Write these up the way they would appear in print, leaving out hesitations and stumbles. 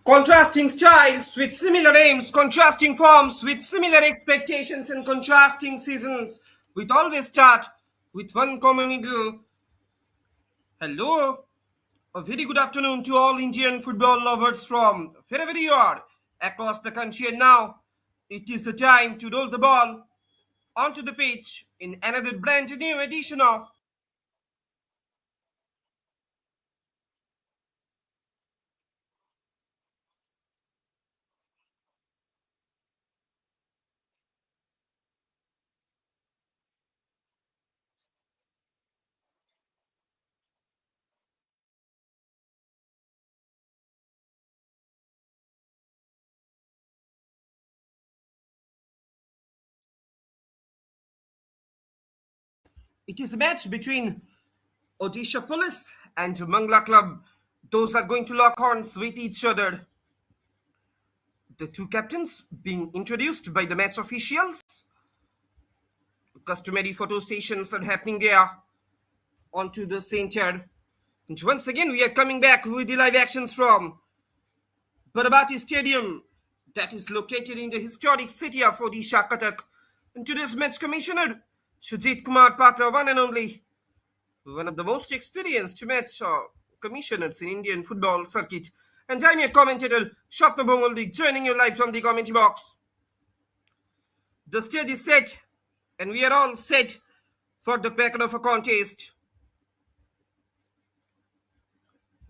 Contrasting styles with similar aims, contrasting forms with similar expectations, and contrasting seasons, we always start with one common middle. Hello, a very good afternoon to all Indian football lovers from wherever you are across the country. And now it is the time to roll the ball onto the pitch in another brand new edition of. It is a match between Odisha Police and Mangala Club. Those are going to lock horns with each other. The two captains being introduced by the match officials. Customary photo sessions are happening there onto the center. And once again, we are coming back with the live actions from Barabati Stadium that is located in the historic city of Odisha, Cuttack. And today's match commissioner, Shujit Kumar Patra, one and only, one of the most experienced match commissioners in Indian football circuit. And I'm your commentator, Shopna Bongoldi, joining you live from the commentary box. The stage is set, and we are all set for the packet of a contest.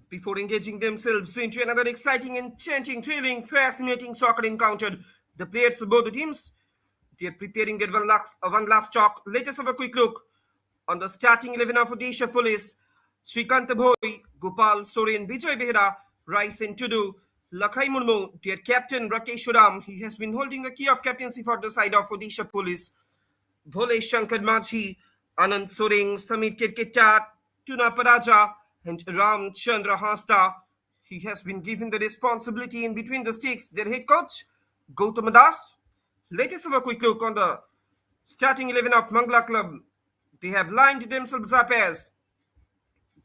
Before engaging themselves into another exciting, enchanting, thrilling, fascinating soccer encounter, the players of both the teams, they are preparing their one last talk. Let us have a quick look on the starting 11 of Odisha Police. Srikant Bhoi, Gopal Soren, Vijay Behra, Rais and Tudu, Lakhai Murmu, their captain Rakesh Ram. He has been holding the key of captaincy for the side of Odisha Police. Bhole Shankar Majhi, Anand Soring, Samir Kirketa, Tuna Paraja, and Ram Chandra Hasta. He has been given the responsibility in between the sticks. Their head coach, Gautam Das. Let us have a quick look on the starting 11 of Mangala Club. They have lined themselves up as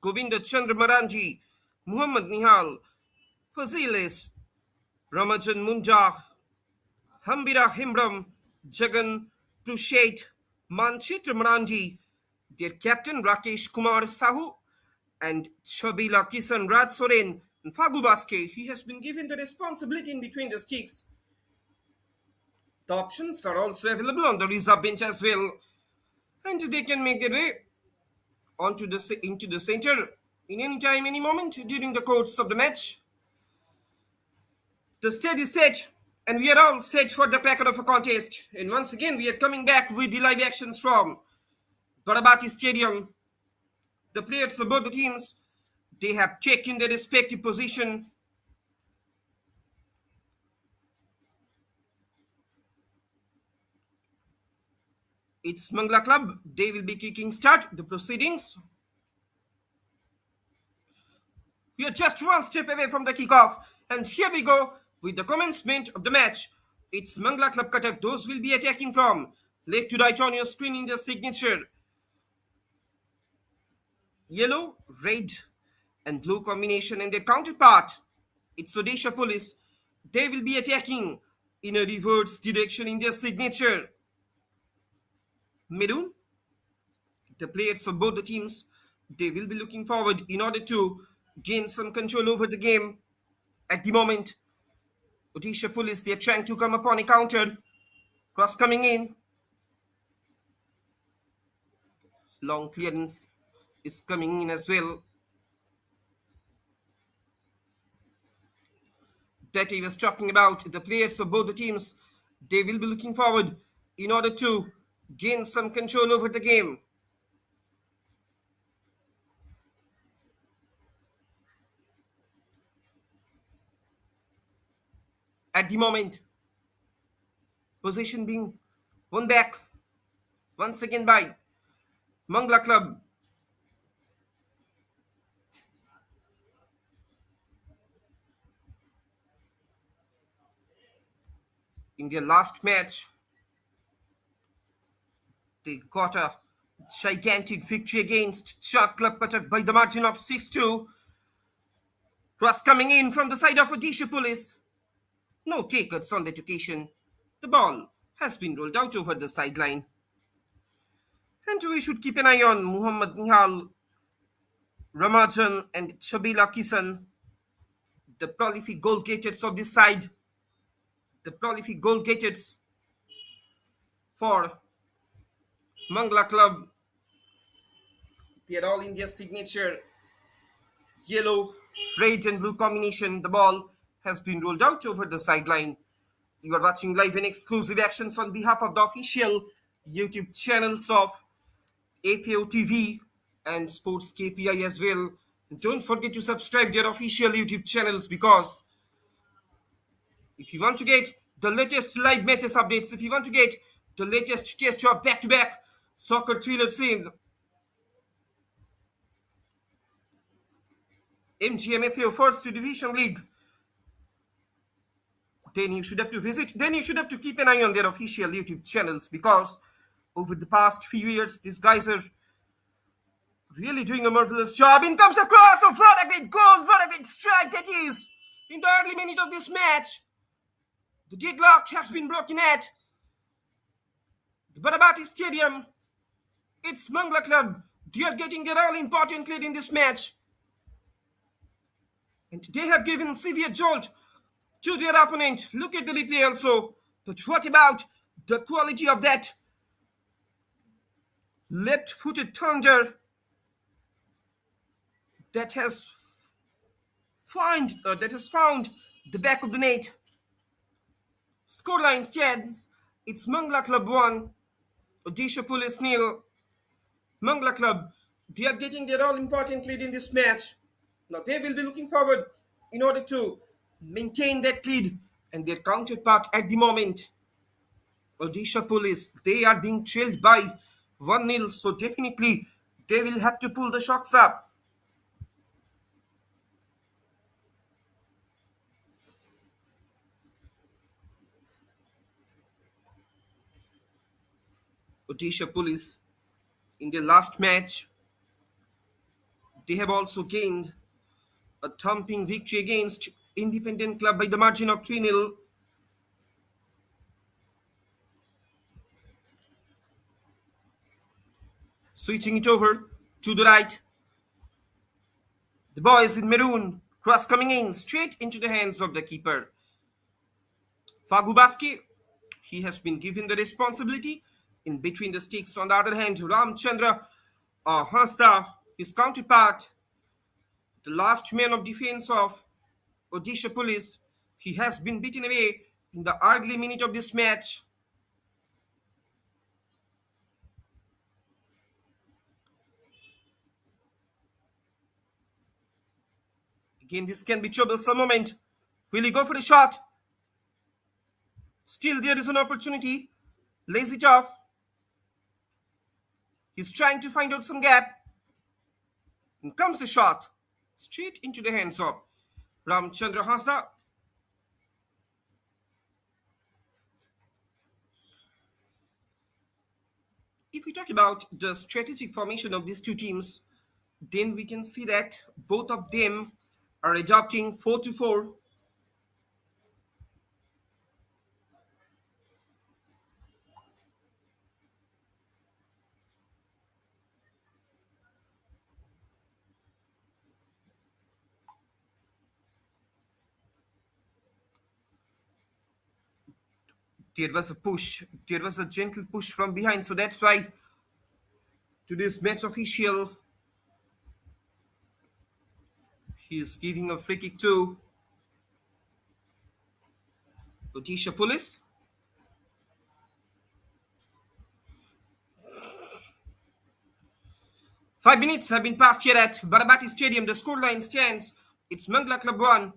Govinda Chandra Maranji, Muhammad Nihal, Fazilis, Ramajan Munda, Hambira Himram, Jagan Prushet, Manchitra Maranji, their captain Rakesh Kumar Sahu, and Shabila Kisan Raj Soren and Fagu Baske. He has been given the responsibility in between the sticks. The options are also available on the reserve bench as well, and they can make their way into the center in any time, any moment during the course of the match. The stage is set, and we are all set for the packet of a contest. And once again, we are coming back with the live actions from Barabati Stadium. The players of both the teams, they have taken their respective position. It's Mangala Club. They will be kicking start the proceedings. We are just one step away from the kickoff. And here we go with the commencement of the match. It's Mangala Club Cuttack. Those will be attacking from left to right on your screen in the signature. Yellow, red, and blue combination, and their counterpart, it's Odisha Police. They will be attacking in a reverse direction in their signature. Maroon, the players of both the teams, they will be looking forward in order to gain some control over the game. At the moment, Odisha Police, they are trying to come upon a counter. Cross coming in. Long clearance is coming in as well. That he was talking about, the players of both the teams, they will be looking forward in order to gain some control over the game. At the moment, possession being won back once again by Mangala Club. In their last match, they got a gigantic victory against Cuttack Club Cuttack by the margin of 6-2. Cross coming in from the side of Odisha Police. No takers on that occasion. The ball has been rolled out over the sideline. And we should keep an eye on Muhammad Nihal, Ramajan, and Shabila Kisan, the prolific goal getters of this side, the prolific goal getters for Mangala Club. Their All India signature yellow, red, and blue combination. The ball has been rolled out over the sideline. You are watching live and exclusive actions on behalf of the official YouTube channels of FAO TV and SportsKPI as well. Don't forget to subscribe their official YouTube channels, because if you want to get the latest live matches updates, if you want to get the latest test of back-to-back soccer thrillers in MGM-FAO First Division League, then you should have to keep an eye on their official YouTube channels, because over the past few years, these guys are really doing a marvelous job. In comes the cross of what a great goal, what a great strike that is. In the early minute of this match, the deadlock has been broken at the Barabati Stadium. It's Mangala Club. They are getting their all important lead in this match. And they have given severe jolt to their opponent. Look at the replay also. But what about the quality of that left-footed thunder that has found the back of the net? Scoreline stands. It's Mangala Club 1, Odisha Police 0. Mangala Club, they are getting their all-important lead in this match. Now they will be looking forward in order to maintain that lead. And their counterpart at the moment, Odisha Police, they are being trailed by 1-0. So definitely they will have to pull the shocks up. Odisha Police, in their last match, they have also gained a thumping victory against Independent Club by the margin of 3-0. Switching it over to the right. The boys in maroon, cross coming in straight into the hands of the keeper. Fagubaski, he has been given the responsibility in between the sticks. On the other hand, Ramchandra Hasda, his counterpart, the last man of defense of Odisha Police, he has been beaten away in the early minute of this match. Again, this can be troublesome moment. Will he go for a shot? Still, there is an opportunity. Lays it off. He's trying to find out some gap. And comes the shot. Straight into the hands of Ramchandra Hasda. If we talk about the strategic formation of these two teams, then we can see that both of them are adopting 4-4. There was a push. There was a gentle push from behind. So that's why today's match official, he is giving a free kick to Odisha Police. Five minutes have been passed here at Barabati Stadium. The scoreline stands. It's Mangala Club 1,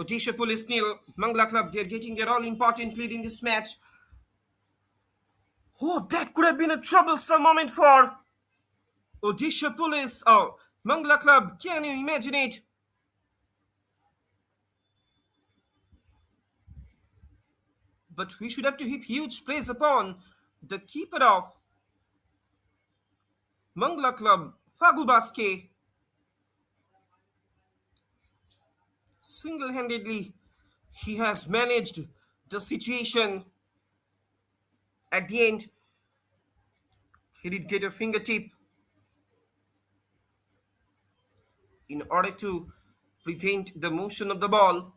Odisha Police 0. Mangala Club, they're getting their all-important lead in this match. Oh, that could have been a troublesome moment for Odisha Police. Oh, Mangala Club, can you imagine it? But we should have to heap huge praise upon the keeper of Mangala Club, Fagubaske. Single handedly, he has managed the situation. At the end, he did get a fingertip in order to prevent the motion of the ball.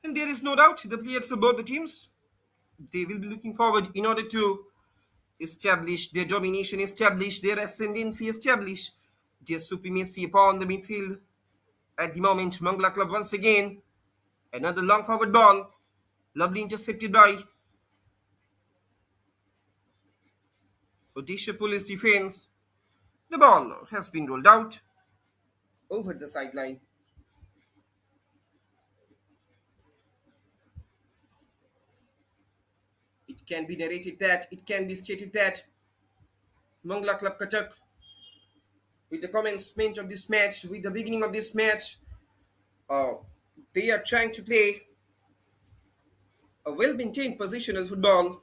And there is no doubt the players of both the teams, they will be looking forward in order to establish their domination, establish their ascendancy, establish their supremacy upon the midfield. At the moment, Mangala Club once again, another long forward ball, lovely intercepted by Odisha Police defense. The ball has been rolled out over the sideline. It can be narrated that, it can be stated that Mangala Club Cuttack, with the commencement of this match, with the beginning of this match, uh, they are trying to play a well maintained positional football.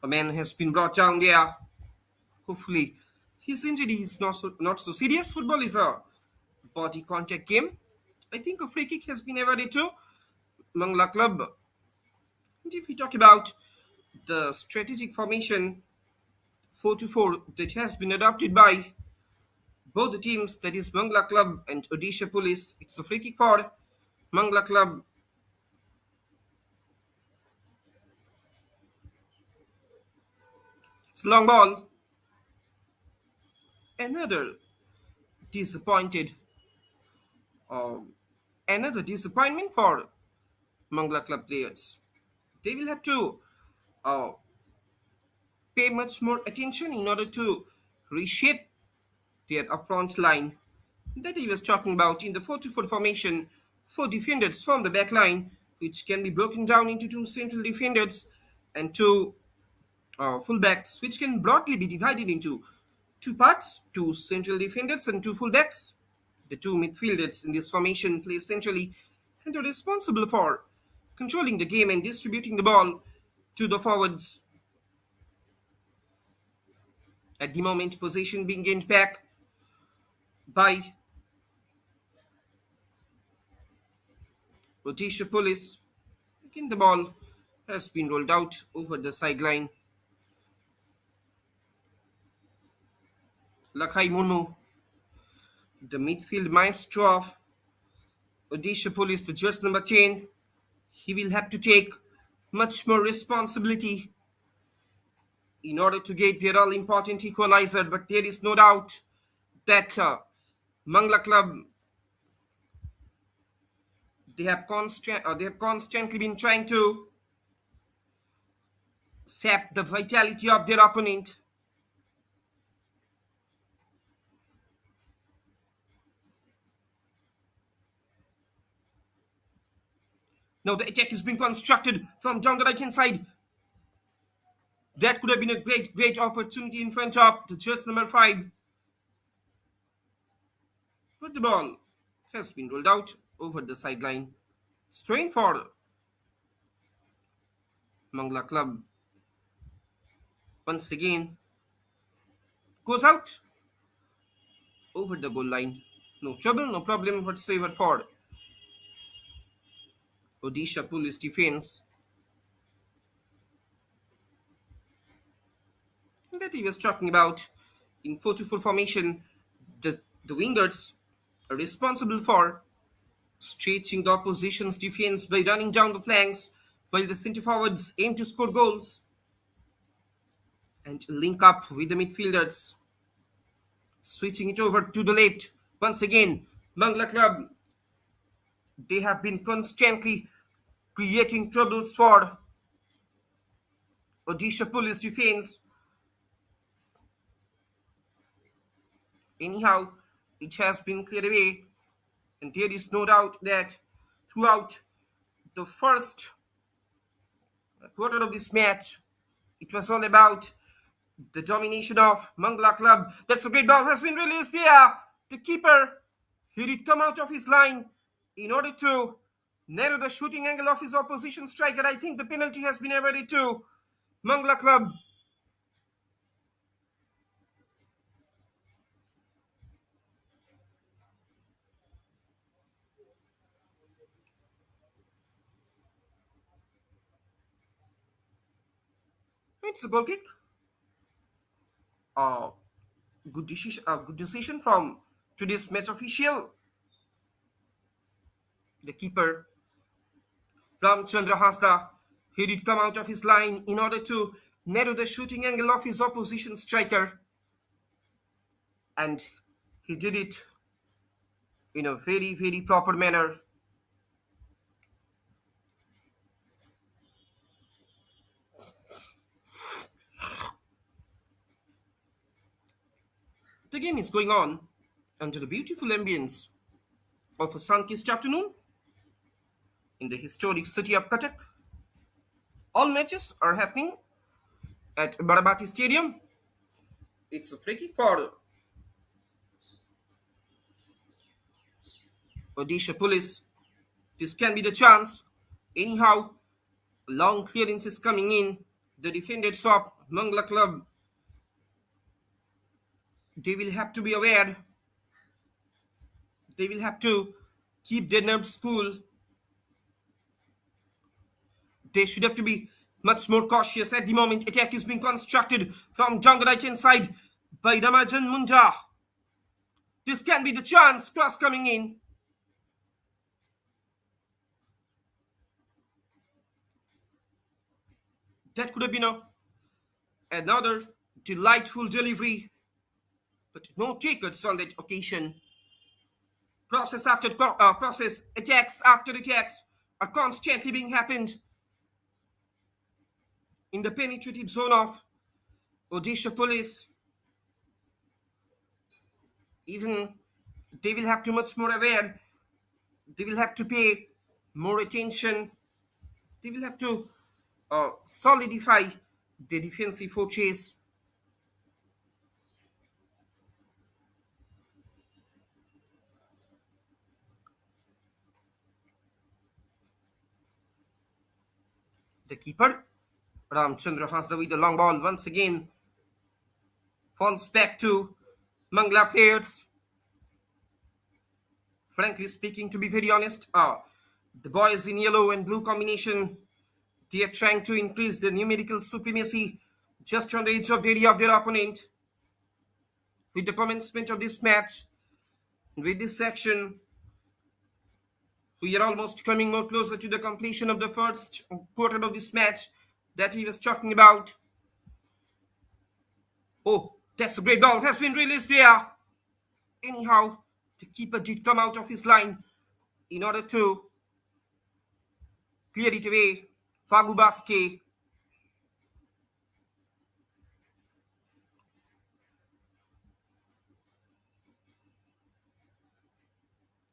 A man has been brought down there. Hopefully, his injury is not so serious. Football is a body contact game. I think a free kick has been awarded to Mangala Club. And if we talk about the strategic formation 4-4 that has been adopted by both the teams, that is Mangala Club and Odisha Police, it's a free kick for Mangala Club. It's a long ball. Another disappointed, um, another disappointment for Mangala Club players. They will have to uh, pay much more attention in order to reshape their upfront line that he was talking about in the 4-4 formation. Four defenders from the back line, which can be broken down into two central defenders and two fullbacks, which can broadly be divided into two parts: two central defenders and two fullbacks. The two midfielders in this formation play centrally and are responsible for controlling the game and distributing the ball to the forwards. At the moment, possession being gained back by Odisha Police. Again, the ball has been rolled out over the sideline. Lakhai Murmu, the midfield maestro of Odisha Police, the jersey number 10, he will have to take much more responsibility in order to get their all important equalizer. But there is no doubt that Mangala Club, they have constantly been trying to sap the vitality of their opponent. Now the attack is being constructed from down the right hand side. That could have been a great opportunity in front of the jersey number 5. But the ball has been rolled out over the sideline. Strain for Mangala Club once again goes out over the goal line. No trouble, no problem whatsoever for Odisha Police defense. That he was talking about in 4-4 formation, the wingers are responsible for stretching the opposition's defense by running down the flanks, while the centre forwards aim to score goals and link up with the midfielders. Switching it over to the left. Once again, Mangala Club, they have been constantly creating troubles for Odisha Police defense. Anyhow, it has been cleared away, and there is no doubt that throughout the first quarter of this match, it was all about the domination of Mangala Club. That's a great ball has been released there. The keeper, he did come out of his line in order to narrow the shooting angle of his opposition striker. I think the penalty has been awarded to Mangala Club. It's a goal kick. Uh, good decision from today's match official. The keeper, Ramchandra Hasda, he did come out of his line in order to narrow the shooting angle of his opposition striker, and he did it in a very, very proper manner. The game is going on under the beautiful ambience of a sun-kissed afternoon in the historic city of Cuttack. All matches are happening at Barabati Stadium. It's a free kick for Odisha Police. This can be the chance. Anyhow, long clearance is coming in. The defenders of Mangala Club, they will have to be aware. They will have to keep their nerves cool. They should have to be much more cautious at the moment. Attack is being constructed from jungle right hand side by Ramajan Munja. This can be the chance. Cross coming in. That could have been another delightful delivery, but no takers on that occasion. Process after process, attacks after attacks are constantly being happened in the penetrative zone of Odisha Police. Even they will have to much more aware. They will have to pay more attention. They will have to solidify the defensive fortress. The keeper, Ramchandra Hasda with the long ball once again falls back to Mangala players. Frankly speaking, to be very honest, the boys in yellow and blue combination, they are trying to increase the numerical supremacy just on the edge of the area of their opponent. With the commencement of this match, with this section, we are almost coming more closer to the completion of the first quarter of this match that he was talking about. Oh, that's a great ball. Has been released there. Anyhow, the keeper did come out of his line in order to clear it away. Fagubaske.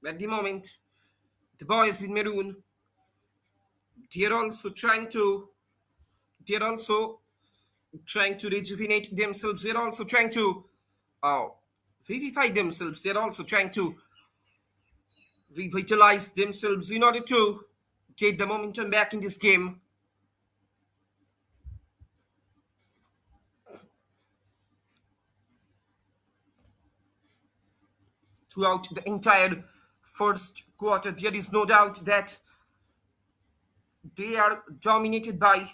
At the moment, the boys in maroon, they're also trying to they're also trying to rejuvenate themselves. They're also trying to uh, vivify themselves. They're also trying to revitalize themselves in order to get the momentum back in this game. Throughout the entire first quarter, there is no doubt that they are dominated by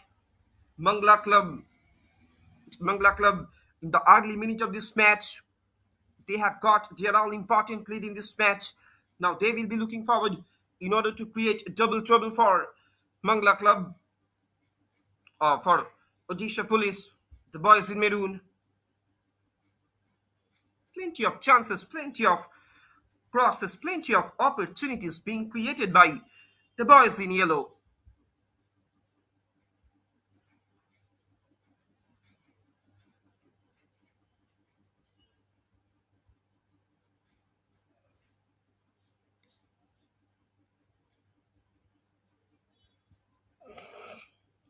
Mangala Club. Mangala Club in the early minute of this match, they have got their all important lead in this match. Now they will be looking forward in order to create double trouble for Mangala Club, for Odisha Police, the boys in maroon. Plenty of chances, plenty of crosses, plenty of opportunities being created by the boys in yellow.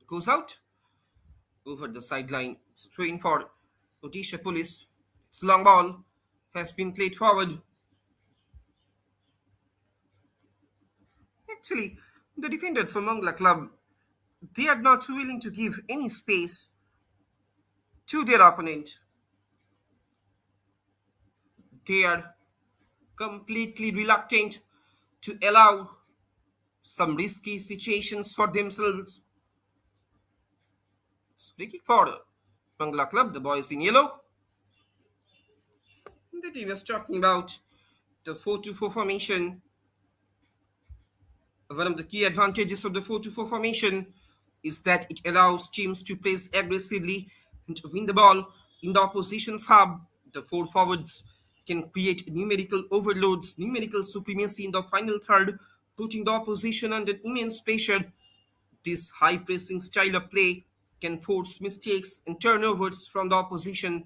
goes out over the sideline. It's a throw in for Odisha Police. Its long ball has been played forward. Actually, the defenders of Mangala Club, they are not willing to give any space to their opponent. They are completely reluctant to allow some risky situations for themselves. Speaking for Mangala Club, the boys in yellow, that he was talking about the 4-2-4 formation. One of the key advantages of the 4-2-4 formation is that it allows teams to press aggressively and to win the ball in the opposition's hub. The four forwards can create numerical overloads, numerical supremacy in the final third, putting the opposition under immense pressure. This high pressing style of play can force mistakes and turnovers from the opposition,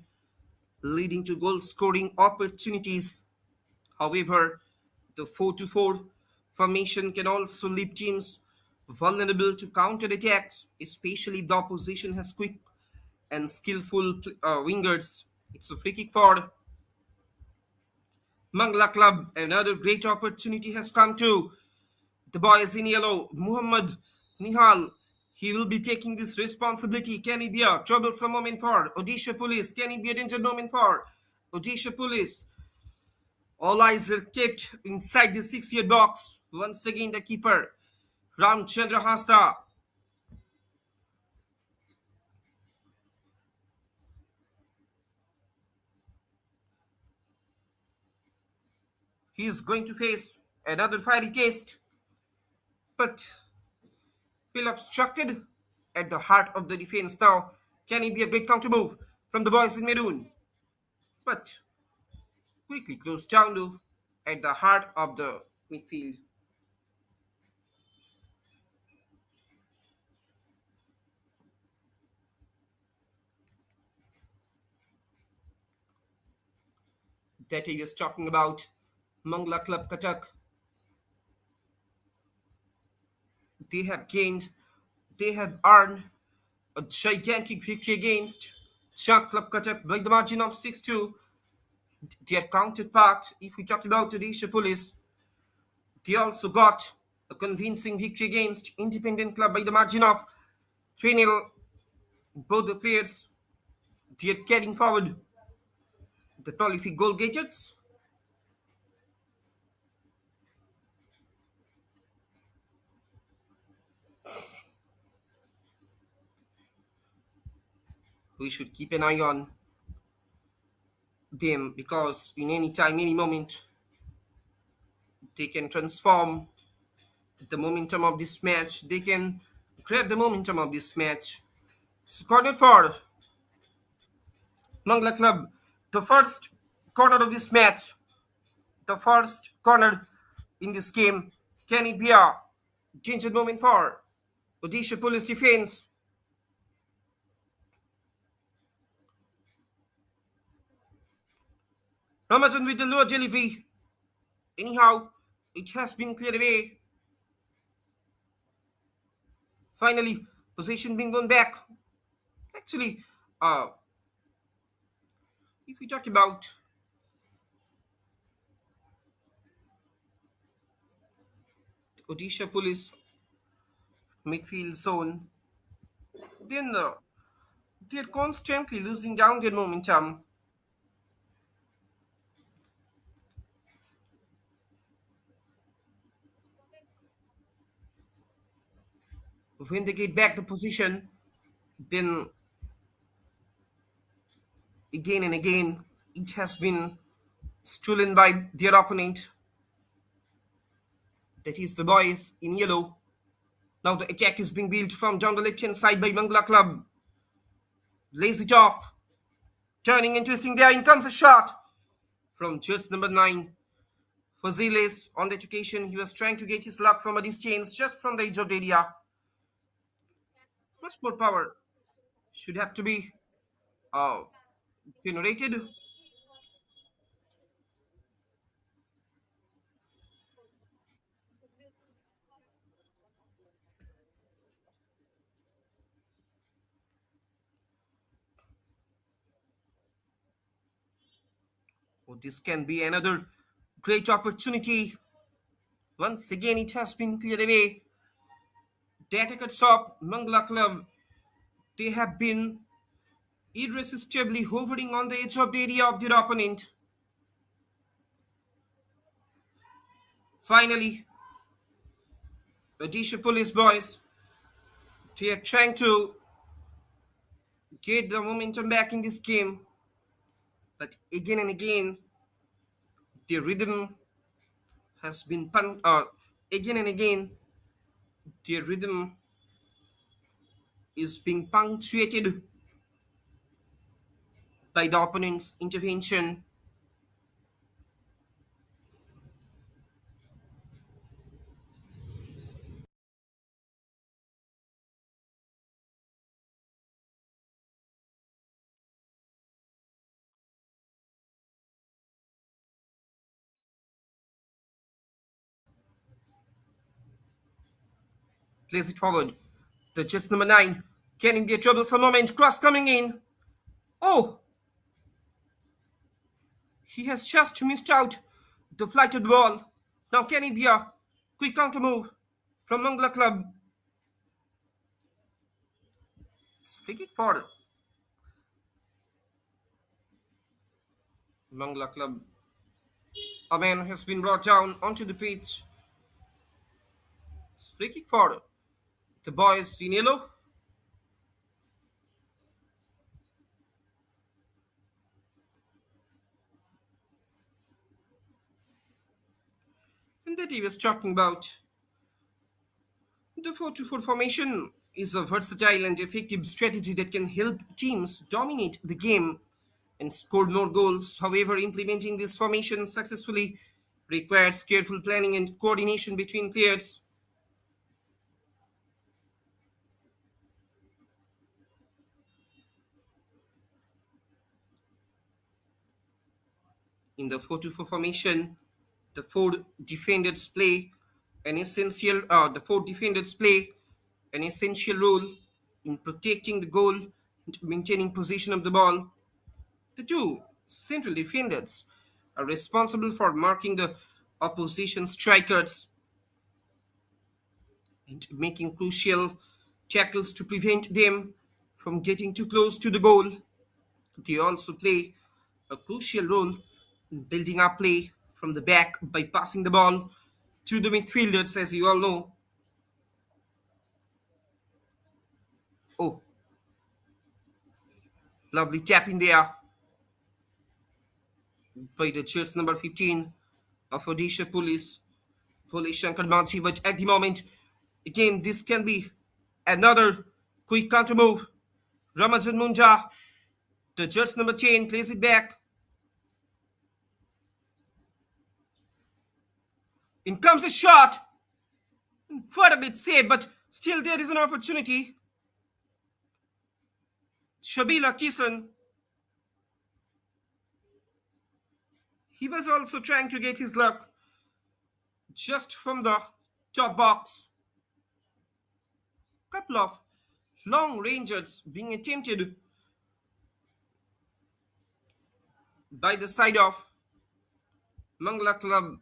leading to goal scoring opportunities. However, the 4-4 formation can also leave teams vulnerable to counter-attacks, especially if the opposition has quick and skillful wingers. It's a free kick for Mangala Club. Another great opportunity has come to the boys in yellow. Muhammad Nihal. He will be taking this responsibility. Can it be a troublesome moment for Odisha Police? Can it be a danger moment for Odisha Police? All eyes are kept inside the 6-yard box. Once again, the keeper, Ramchandra Hasta. He is going to face another fiery test, but feel obstructed at the heart of the defense now. Can it be a great counter move from the boys in maroon? But quickly closed down to at the heart of the midfield. That he is talking about Mangala Club Cuttack. They have gained, they have earned a gigantic victory against Chuck Club Cuttack by the margin of 6-2. Their counterpart, if we talk about Odisha Police, they also got a convincing victory against Independent Club by the margin of 3-0. Both the players, they are carrying forward the prolific goal gadgets. We should keep an eye on them because in any time, any moment, they can transform the momentum of this match. They can grab the momentum of this match. So corner for Mangala Club. The first corner of this match, the first corner in this game. Can it be a danger moment for Odisha Police defense? Ramajan with the lower delivery. Anyhow, it has been cleared away. Finally, possession being won back. Actually, uh, if we talk about Odisha Police midfield zone, then they're constantly losing down their momentum. When they get back the position, then again and again it has been stolen by their opponent. That is the boys in yellow. Now the attack is being built from down the left hand side by Mangala Club. Lays it off. Turning and twisting there. In comes a shot from just number 9. Faziles on that occasion, he was trying to get his luck from a distance just from the edge of the area. Much more power should have to be uh, generated. This can be another great opportunity. Once again, it has been cleared away. The attackers of Mangala Club, they have been irresistibly hovering on the edge of the area of their opponent. Finally, Odisha Police boys, they are trying to get the momentum back in this game, but again and again, the rhythm has been again and again, the rhythm is being punctuated by the opponent's intervention. Plays it forward. The Jets number 9 getting their troublesome moment. Cross coming in. Oh, he has just missed out the flighted ball. Now can it be a quick counter move from Mangala Club? It's free kick for Mangala Club. A man has been brought down onto the pitch. It's free kick for the boys in yellow. And that he was talking about. The 4-2-4 formation is a versatile and effective strategy that can help teams dominate the game and score more goals. However, implementing this formation successfully requires careful planning and coordination between players. In the 4-2-4 formation, the four defenders play an essential role in protecting the goal and maintaining possession of the ball. The two central defenders are responsible for marking the opposition strikers and making crucial tackles to prevent them from getting too close to the goal. They also play a crucial role in building up play from the back by passing the ball to the midfielders, as you all know. Oh, lovely tap in there by the jersey number 15 of Odisha Police, Police Shankar Manchi. But at the moment, again, this can be another quick counter move. Ramajan Munja, the jersey number 10, plays it back. In comes the shot. Further bit saved, but still there is an opportunity. Shabila Kisan, he was also trying to get his luck just from the top box. Couple of long rangers being attempted by the side of Mangala Club.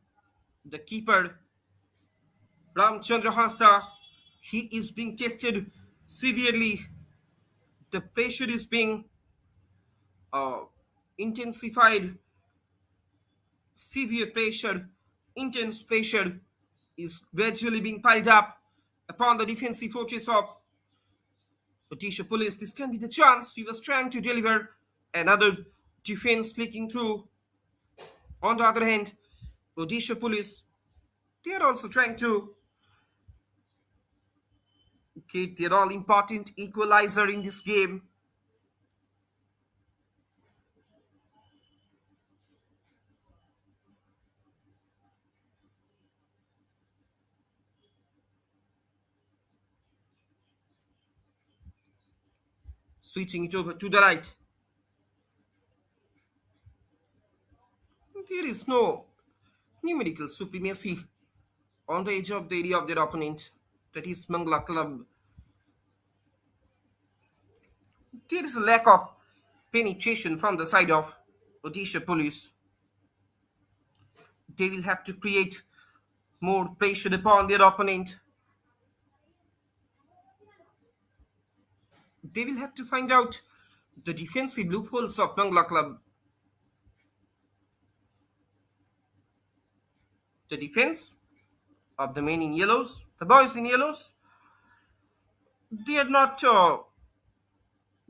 The keeper Ramchandra Hasta, he is being tested severely. The pressure is being uh, intensified. Severe pressure, intense pressure is gradually being piled up upon the defensive fortress of Odisha Police. This can be the chance. He was trying to deliver another defense leaking through. On the other hand, Odisha Police, they are also trying to get their all important equalizer in this game. Switching it over to the right. There is no numerical supremacy on the edge of the area of their opponent. That is Mangala Club. There is a lack of penetration from the side of Odisha Police. They will have to create more pressure upon their opponent. They will have to find out the defensive loopholes of Mangala Club. The defense of the men in yellows, the boys in yellows, they are not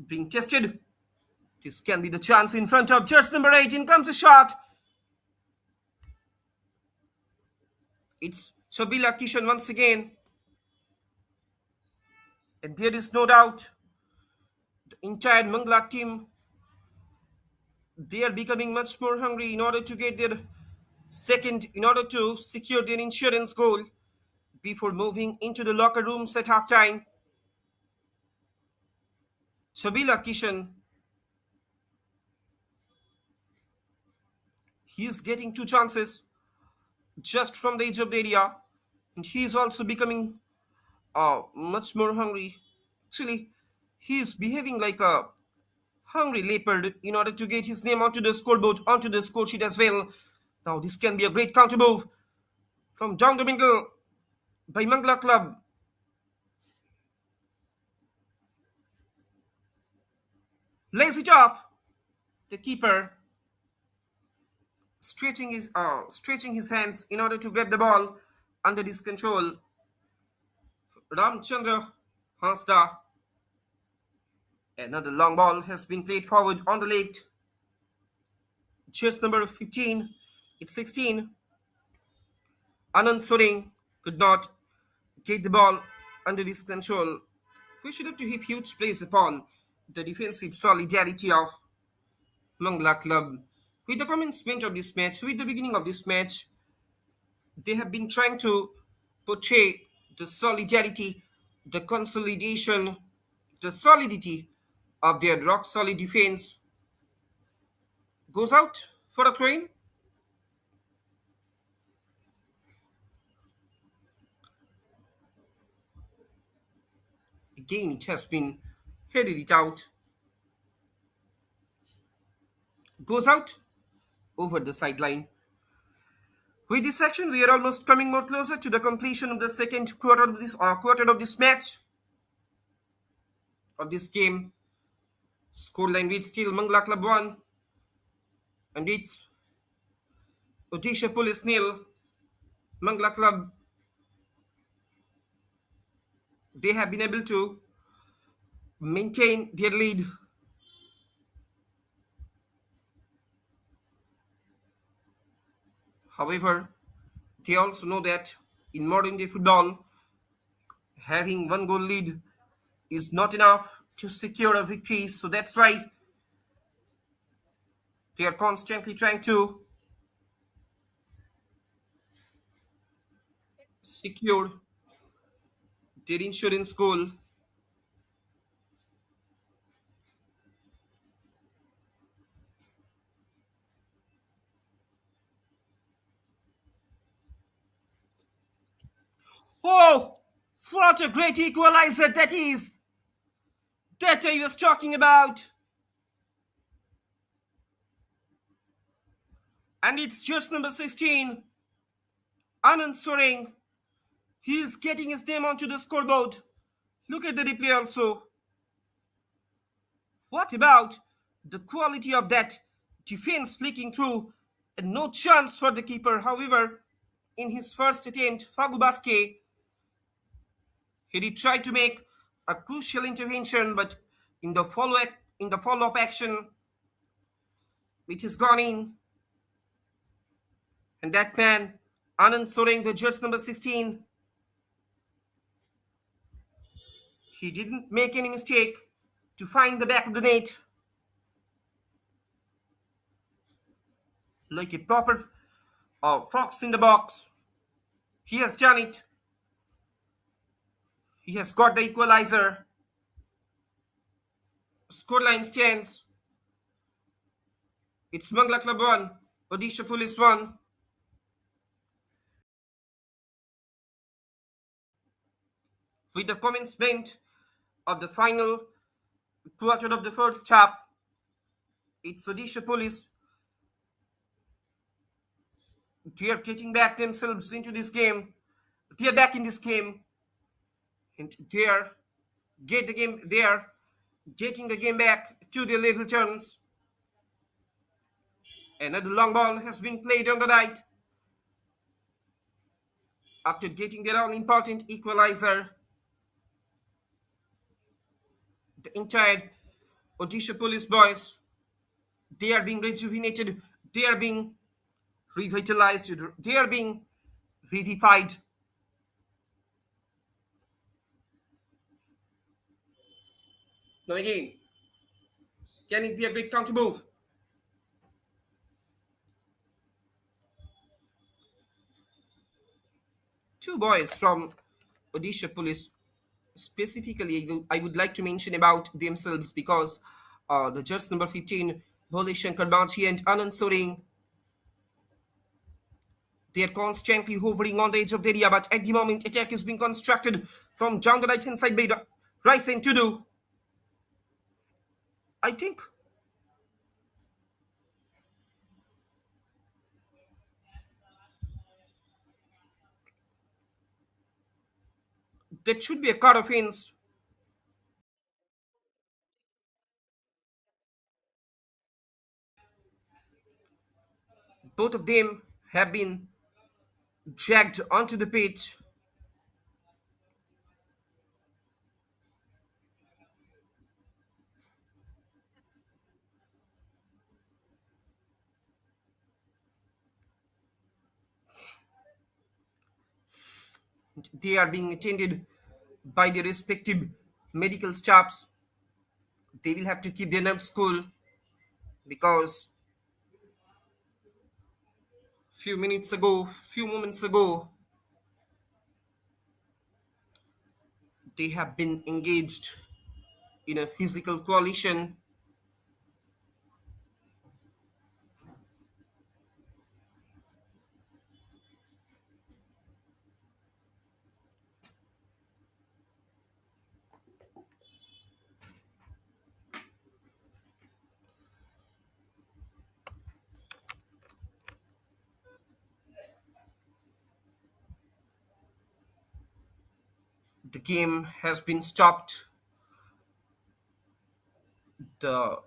being tested. This can be the chance in front of just number 18. Comes the shot. It's Chabila Kishan once again. And there is no doubt the entire Mangala team, they are becoming much more hungry in order to get their second, in order to secure their insurance goal before moving into the locker rooms at halftime. Chabila Kishan, he is getting two chances just from the edge of the area, and he is also becoming much more hungry. Actually, he is behaving like a hungry leopard in order to get his name onto the scoreboard, onto the score sheet as well. Now, this can be a great counter move from down the middle by Mangala Club. Lays it off. The keeper stretching his hands in order to grab the ball under his control. Ramchandra Hansda. Another long ball has been played forward on the left. Just number 15. It's 16. Anand Soring could not get the ball under his control. We should have to heap huge praise upon the defensive solidarity of Mangala Club. With the commencement of this match, with the beginning of this match, they have been trying to portray the solidarity, the consolidation, the solidity of their rock solid defense. Goes out for a throw. Again, it has been headed it out. Goes out over the sideline. With this action, we are almost coming more closer to the completion of the second quarter of this match, of this game. Scoreline reads still Mangala Club 1, and it's Odisha Police nil. Mangala Club, they have been able to maintain their lead. However, they also know that in modern day football, having one goal lead is not enough to secure a victory. So that's why they are constantly trying to secure their insurance goal. Oh, what a great equalizer that is! That I was talking about. And it's just number 16, Anand Soring. He is getting his name onto the scoreboard. Look at the replay also. What about the quality of that defense leaking through and no chance for the keeper? However, in his first attempt, Fagubaske, he did try to make a crucial intervention, but in the follow-up action, it is gone in. And that man, Anand Soring, the jersey number 16, he didn't make any mistake to find the back of the net. Like a proper fox in the box. He has done it. He has got the equalizer. Scoreline stands. It's Mangala Club 1, Odisha Police 1. With the commencement of the final quarter of the first half, it's Odisha Police. They are getting back themselves into this game. They are back in this game, and they are getting the game back to their little turns. Another long ball has been played on the right after getting their own important equalizer. The entire Odisha Police boys, they are being rejuvenated, they are being revitalized, they are being vivified. Now again, can it be a great counter move? Two boys from Odisha Police, specifically, I would like to mention about themselves because the judge number 15, Bhole Shankar Banchi and Anand Soring, they are constantly hovering on the edge of the area, but at the moment, attack is being constructed from down the right hand side by the Raisen to do. I think that should be a card offense. Both of them have been dragged onto the pitch. They are being attended by the respective medical staffs. They will have to keep them at school because few moments ago, they have been engaged in a physical coalition. The game has been stopped. The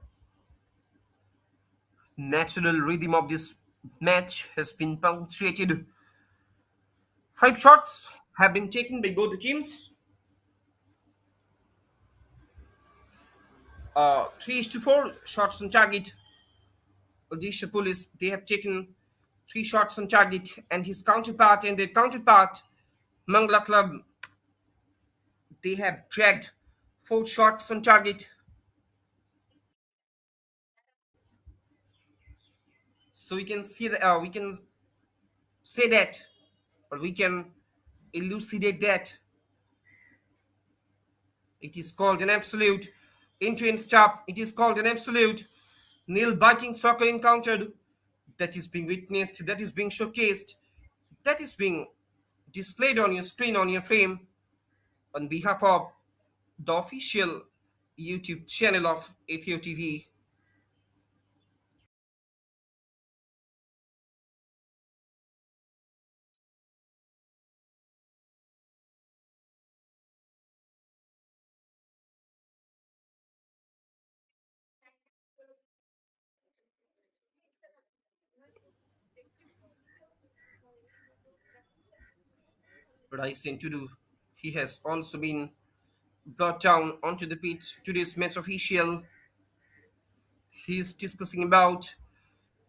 natural rhythm of this match has been punctuated. Five shots have been taken by both the teams. 3-4 shots on target. Odisha Police, they have taken three shots on target, and his counterpart and their counterpart, Mangala Club, they have dragged four shots on target. So we can say that, or we can elucidate that it is called an absolute into stop. It is called an absolute nail-biting soccer encounter that is being witnessed, that is being showcased, that is being displayed on your screen, on your frame, on behalf of the official YouTube channel of FAO TV. Raisen Tudu, he has also been brought down onto the pitch. Today's match official, he is discussing about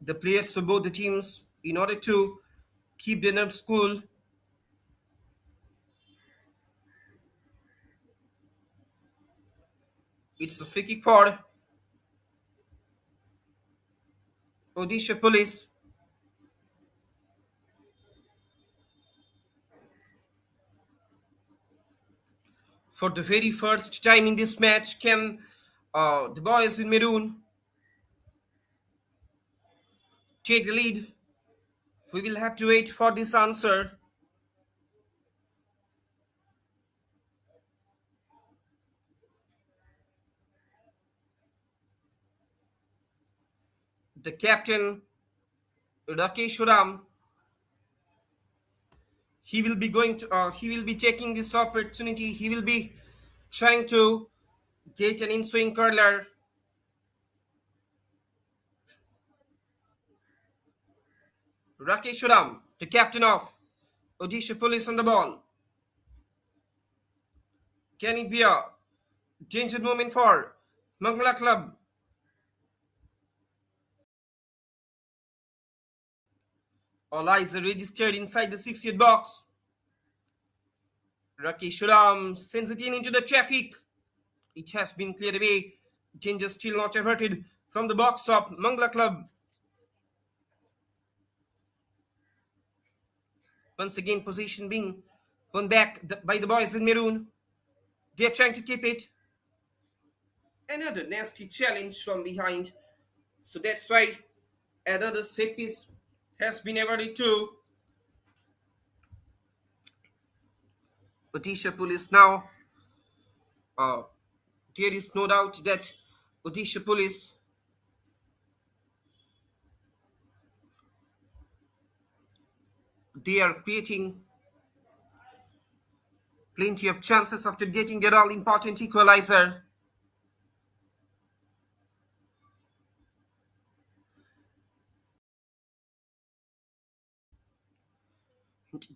the players of both the teams in order to keep the nerves cool. It's a free kick for Odisha Police. For the very first time in this match, can the boys in maroon take the lead? We will have to wait for this answer. The captain, Rakeshuram, he will be taking this opportunity. He will be trying to get an in-swing curler. Rakesh Ram, the captain of Odisha Police on the ball. Can it be a danger moment for Mangala Club? All eyes are registered inside the 60th box. Rakesh Ram sends it in into the traffic. It has been cleared away. Danger still not averted from the box of Mangala Club. Once again, possession being won back by the boys in maroon. They are trying to keep it. Another nasty challenge from behind. So that's why another set piece has been averted too. Odisha Police now. Uh, there is no doubt that Odisha Police, they are creating plenty of chances after getting their all important equalizer.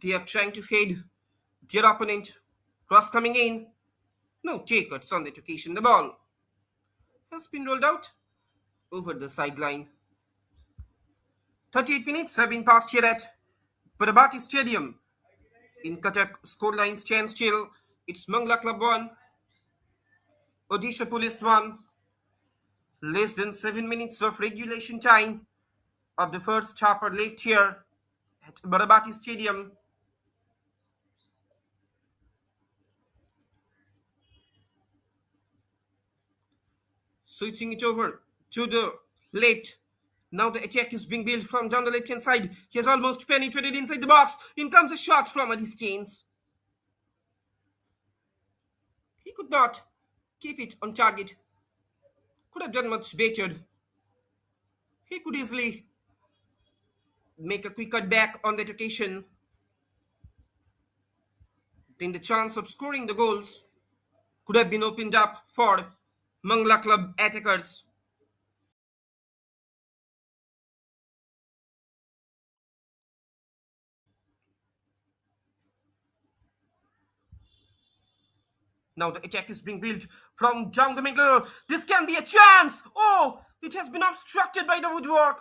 They are trying to fade their opponent. Cross coming in. No take cuts on that occasion. The ball has been rolled out over the sideline. 38 minutes have been passed here at Barabati Stadium. In Cuttack, scoreline stands still. It's Mangala Club 1, Odisha Police 1. Less than 7 minutes of regulation time of the first half are left here at Barabati Stadium. Switching it over to the left. Now the attack is being built from down the left hand side. He has almost penetrated inside the box. In comes a shot from a distance. He could not keep it on target. Could have done much better. He could easily make a quick cut back on that occasion. Then the chance of scoring the goals could have been opened up for Mangala Club attackers. Now the attack is being built from down the middle. This can be a chance. Oh, it has been obstructed by the woodwork.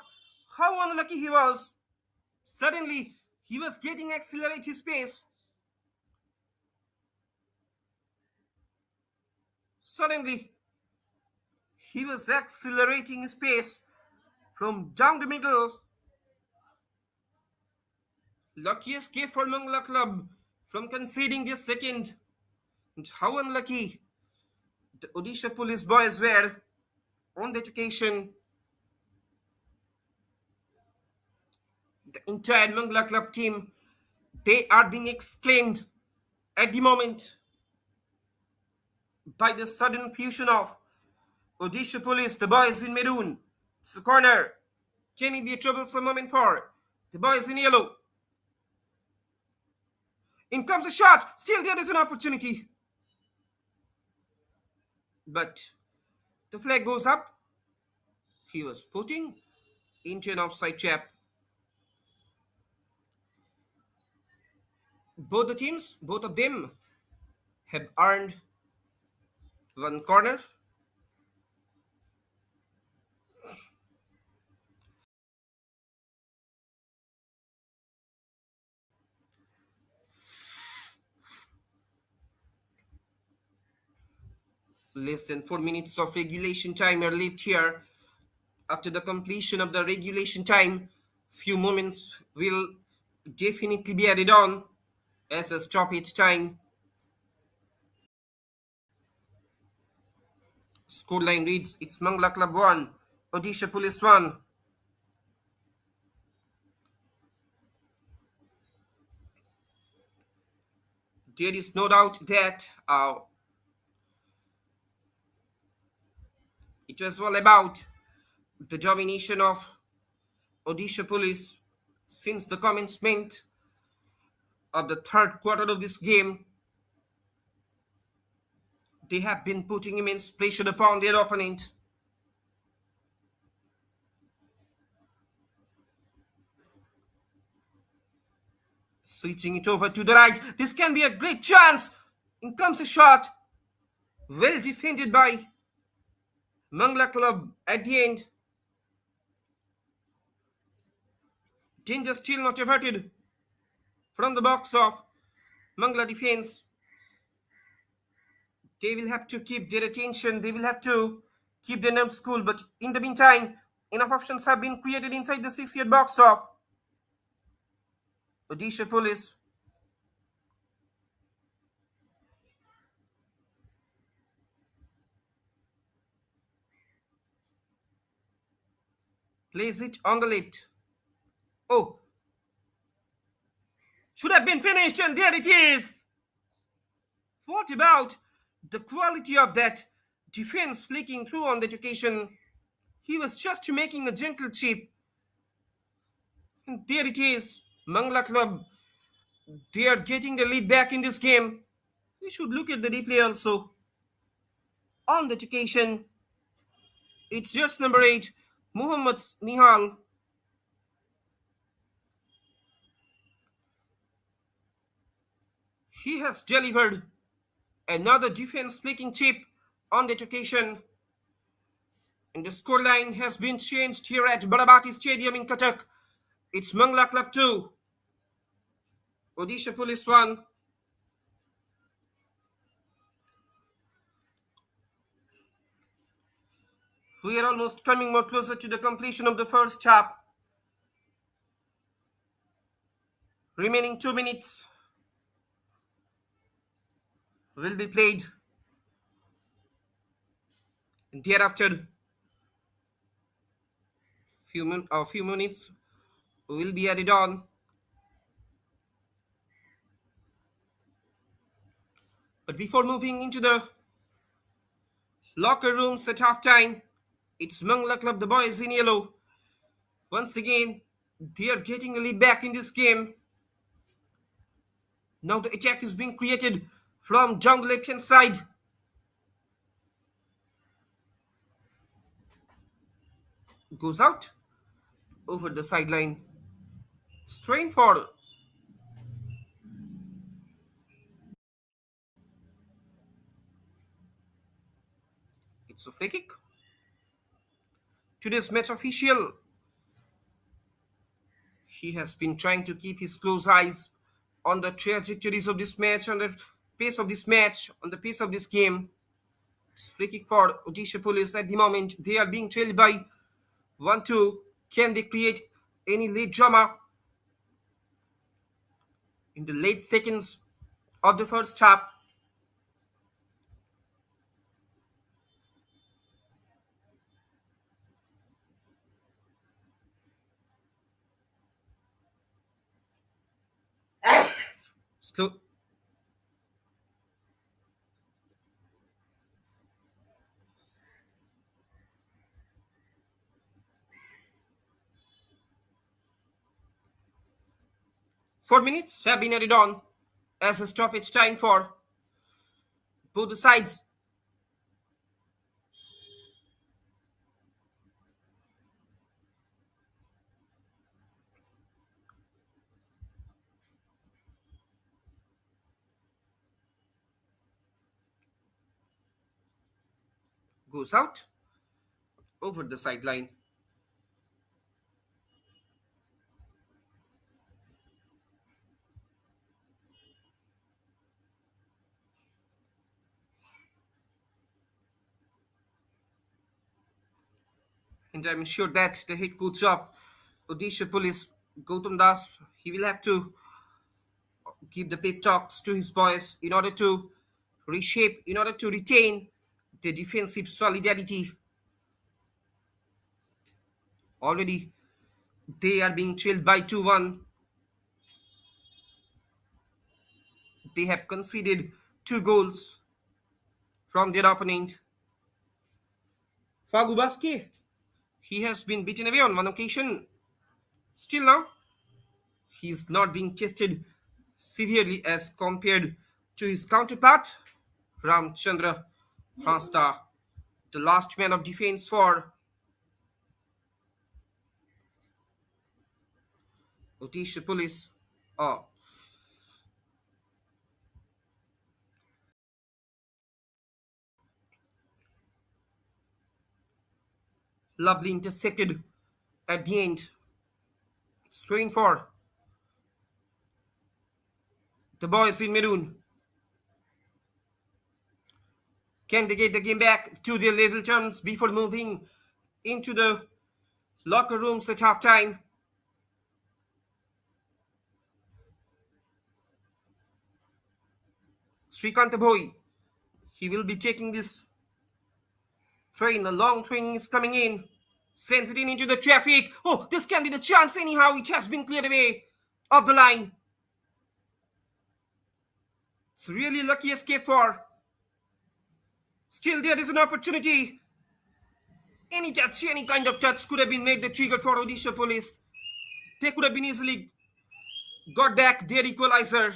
How unlucky he was. Suddenly, he was getting accelerated pace. Suddenly, he was accelerating his pace from down the middle. Lucky escape for Mangala Club from conceding this second. And how unlucky the Odisha Police boys were on that occasion. The entire Mangala Club team, they are being exclaimed at the moment by the sudden fusion of Odisha Police, the boys in maroon. It's a corner. Can it be a troublesome moment for the boys in yellow? In comes a shot. Still there is an opportunity. But the flag goes up. He was putting into an offside trap. Both the teams, both of them, have earned one corner. Less than 4 minutes of regulation time are left here. After the completion of the regulation time, few moments will definitely be added on as a stoppage time. Scoreline reads it's Mangala Club 1, Odisha Police 1. There is no doubt that it was all about the domination of Odisha Police since the commencement of the third quarter of this game, they have been putting immense pressure upon their opponent. Switching it over to the right. This can be a great chance. In comes a shot. Well defended by Mangala Club at the end. Danger still not averted from the box of Mangala defense. They will have to keep their attention. They will have to keep their nerves cool. But in the meantime, enough options have been created inside the 6-yard box of Odisha Police. Plays it on the left. Oh, should have been finished, and there it is. What about the quality of that defense flicking through on the occasion? He was just making a gentle chip. And there it is. Mangala Club, they are getting the lead back in this game. We should look at the replay also. On the occasion, it's just number 8, Muhammad Nihal. He has delivered another defense flicking chip on that occasion. And the scoreline has been changed here at Barabati Stadium in Cuttack. It's Mangala Club 2, Odisha Police 1. We are almost coming more closer to the completion of the first half. Remaining 2 minutes will be played. And thereafter, few minutes will be added on. But before moving into the locker rooms at halftime, it's Mangala Club, the boys in yellow. Once again, they are getting a lead back in this game. Now the attack is being created from down the left-hand side. Goes out over the sideline. Strain for it's a free kick. Today's match official, he has been trying to keep his close eyes on the trajectories of this match, on the pace of this match, on the pace of this game. It's free kick for Odisha Police at the moment. They are being trailed by 1-2. Can they create any late drama in the late seconds of the first half? Slow. 4 minutes have been added on as a stoppage time for both the sides. Goes out over the sideline. And I'm sure that the head coach of Odisha Police, Gautam Das, he will have to give the pep talks to his boys in order to reshape, in order to retain the defensive solidarity. Already, they are being trailed by 2-1. They have conceded 2 goals from their opponent. Fagubaski, he has been beaten away on one occasion. Still now, he is not being tested severely as compared to his counterpart, Ramchandra Hasta, the last man of defense for Odisha Police. Oh, lovely intersected at the end. Straying for the boys in maroon. Can they get the game back to their level terms before moving into the locker rooms at halftime? Srikant Boy, he will be taking this train. A long train is coming in. Sends it in into the traffic. Oh, this can be the chance anyhow. It has been cleared away of the line. It's really lucky escape for. Still, there is an opportunity. Any touch, any kind of touch could have been made the trigger for Odisha Police. They could have been easily got back their equalizer.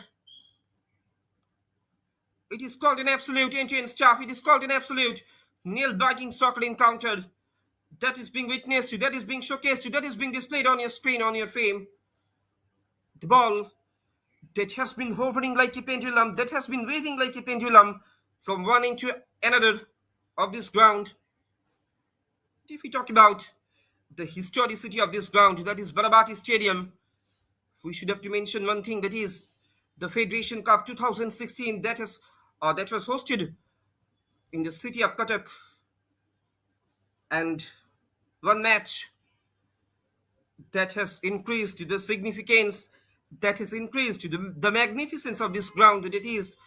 It is called an absolute intense staff. It is called an absolute nail-biting soccer encounter that is being witnessed, that is being showcased, that is being displayed on your screen, on your frame. The ball that has been hovering like a pendulum, that has been waving like a pendulum from one end to another of this ground. If we talk about the historicity of this ground, that is Barabati Stadium, we should have to mention one thing, that is the Federation Cup 2016 that was hosted in the city of Cuttack, and one match that has increased the significance, that has increased the magnificence of this ground, that it is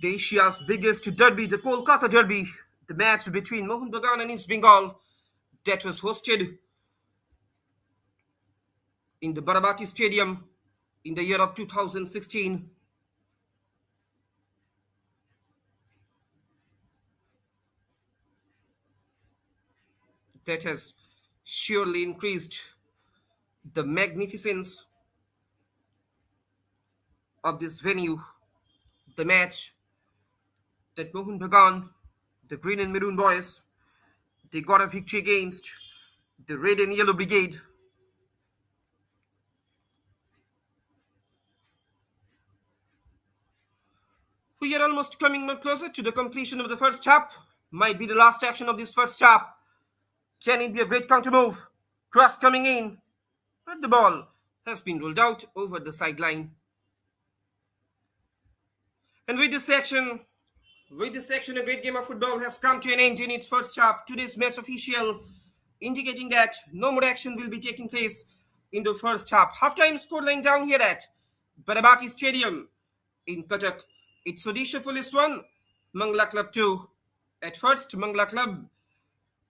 the Asia's biggest derby, the Kolkata Derby, the match between Mohun Bagan and East Bengal, that was hosted in the Barabati Stadium in the year of 2016. That has surely increased the magnificence of this venue. The match that Mohun Bagan, the green and maroon boys, they got a victory against the red and yellow brigade. We are almost coming much closer to the completion of the first half. Might be the last action of this first half. Can it be a great counter move? Cross coming in, but the ball has been rolled out over the sideline. And with this action, a great game of football has come to an end in its first half. Today's match official indicating that no more action will be taking place in the first half. Halftime scoreline down here at Barabati Stadium in Cuttack. It's Odisha Police 1, Mangala Club 2. At first, Mangala Club,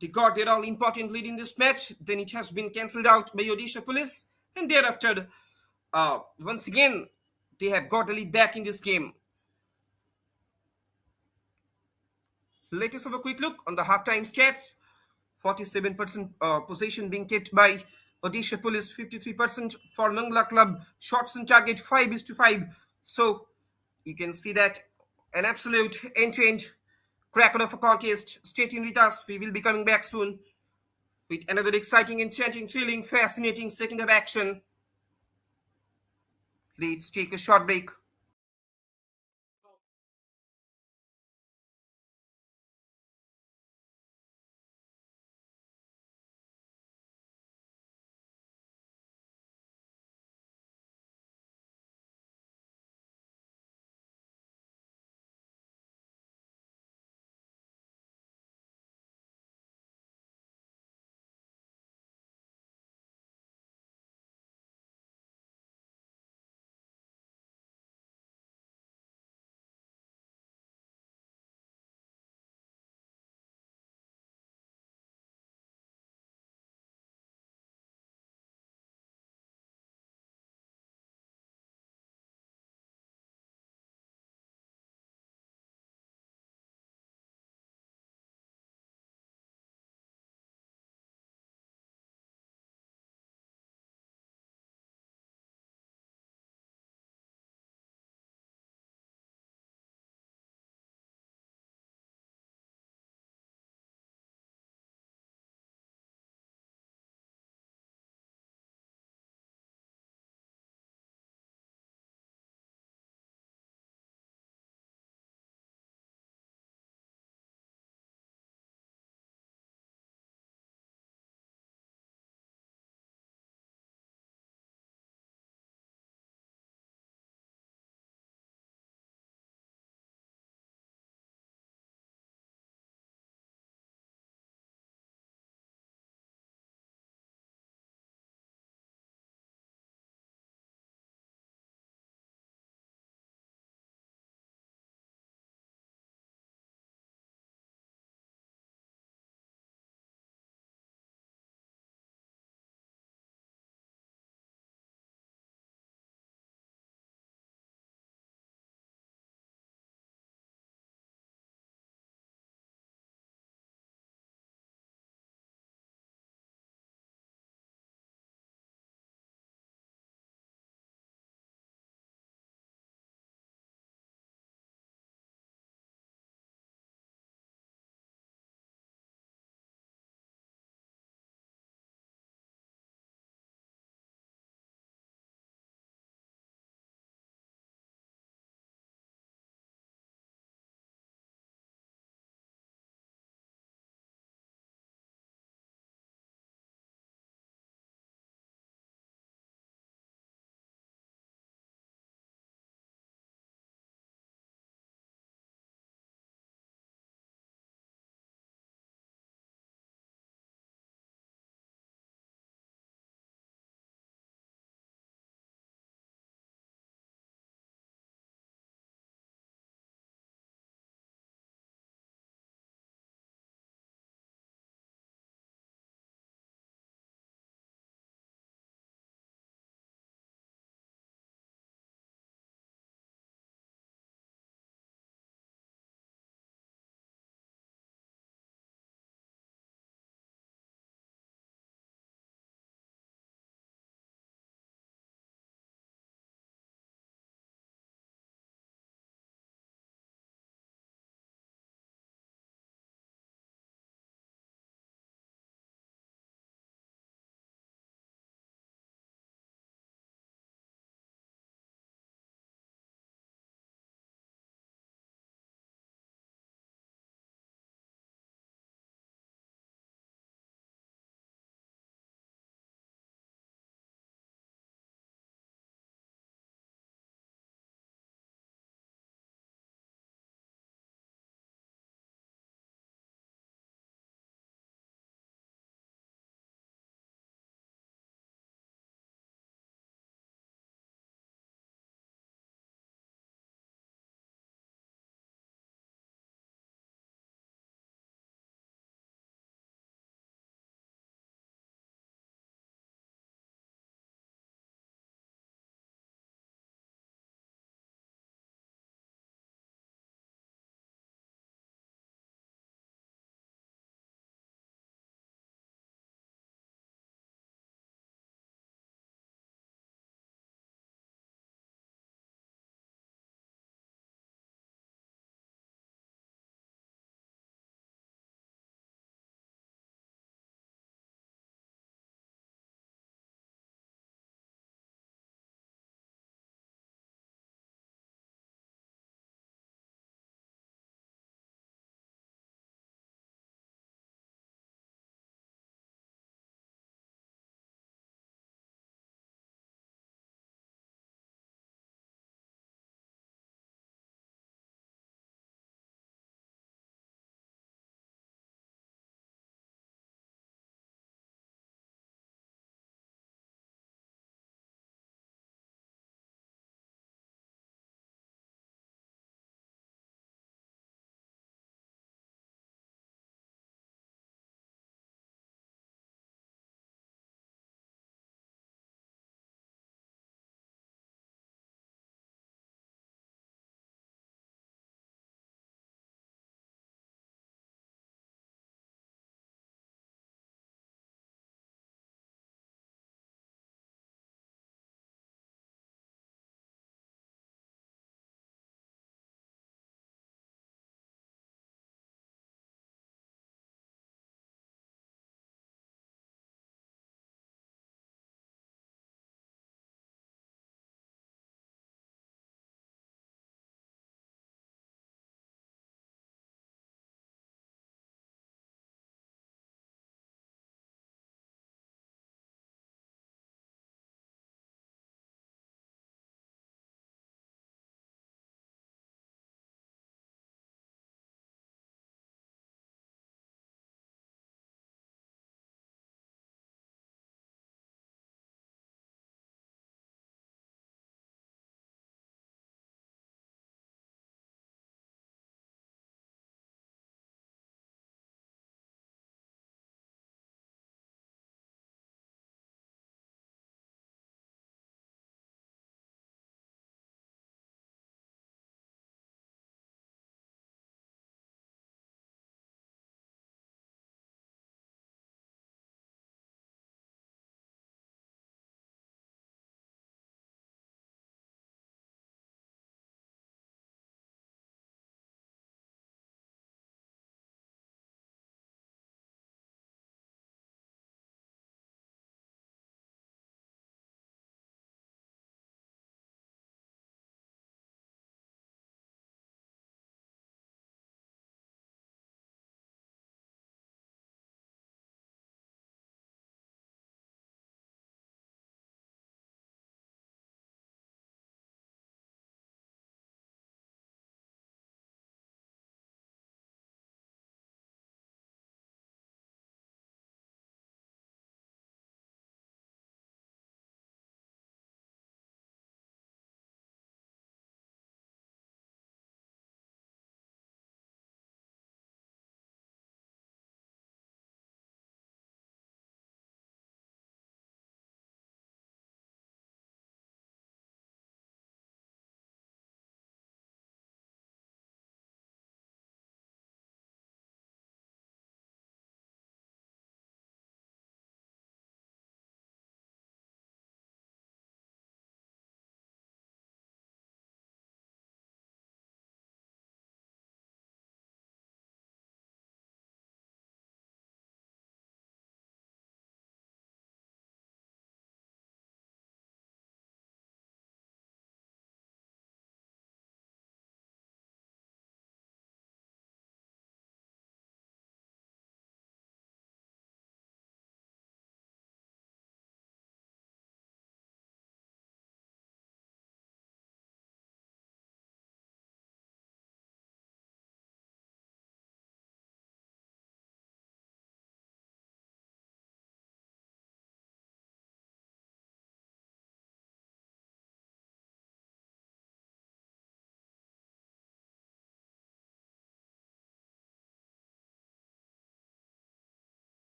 they got their all important lead in this match. Then it has been cancelled out by Odisha Police. And thereafter, once again, they have got the lead back in this game. Let us have a quick look on the halftime stats. 47% possession being kept by Odisha Police, 53% for Mangala Club. Shots on target 5 is to 5. So you can see that an absolute end-to-end cracker of a contest. Stay tuned with us. We will be coming back soon with another exciting, enchanting, thrilling, fascinating second of action. Let's take a short break.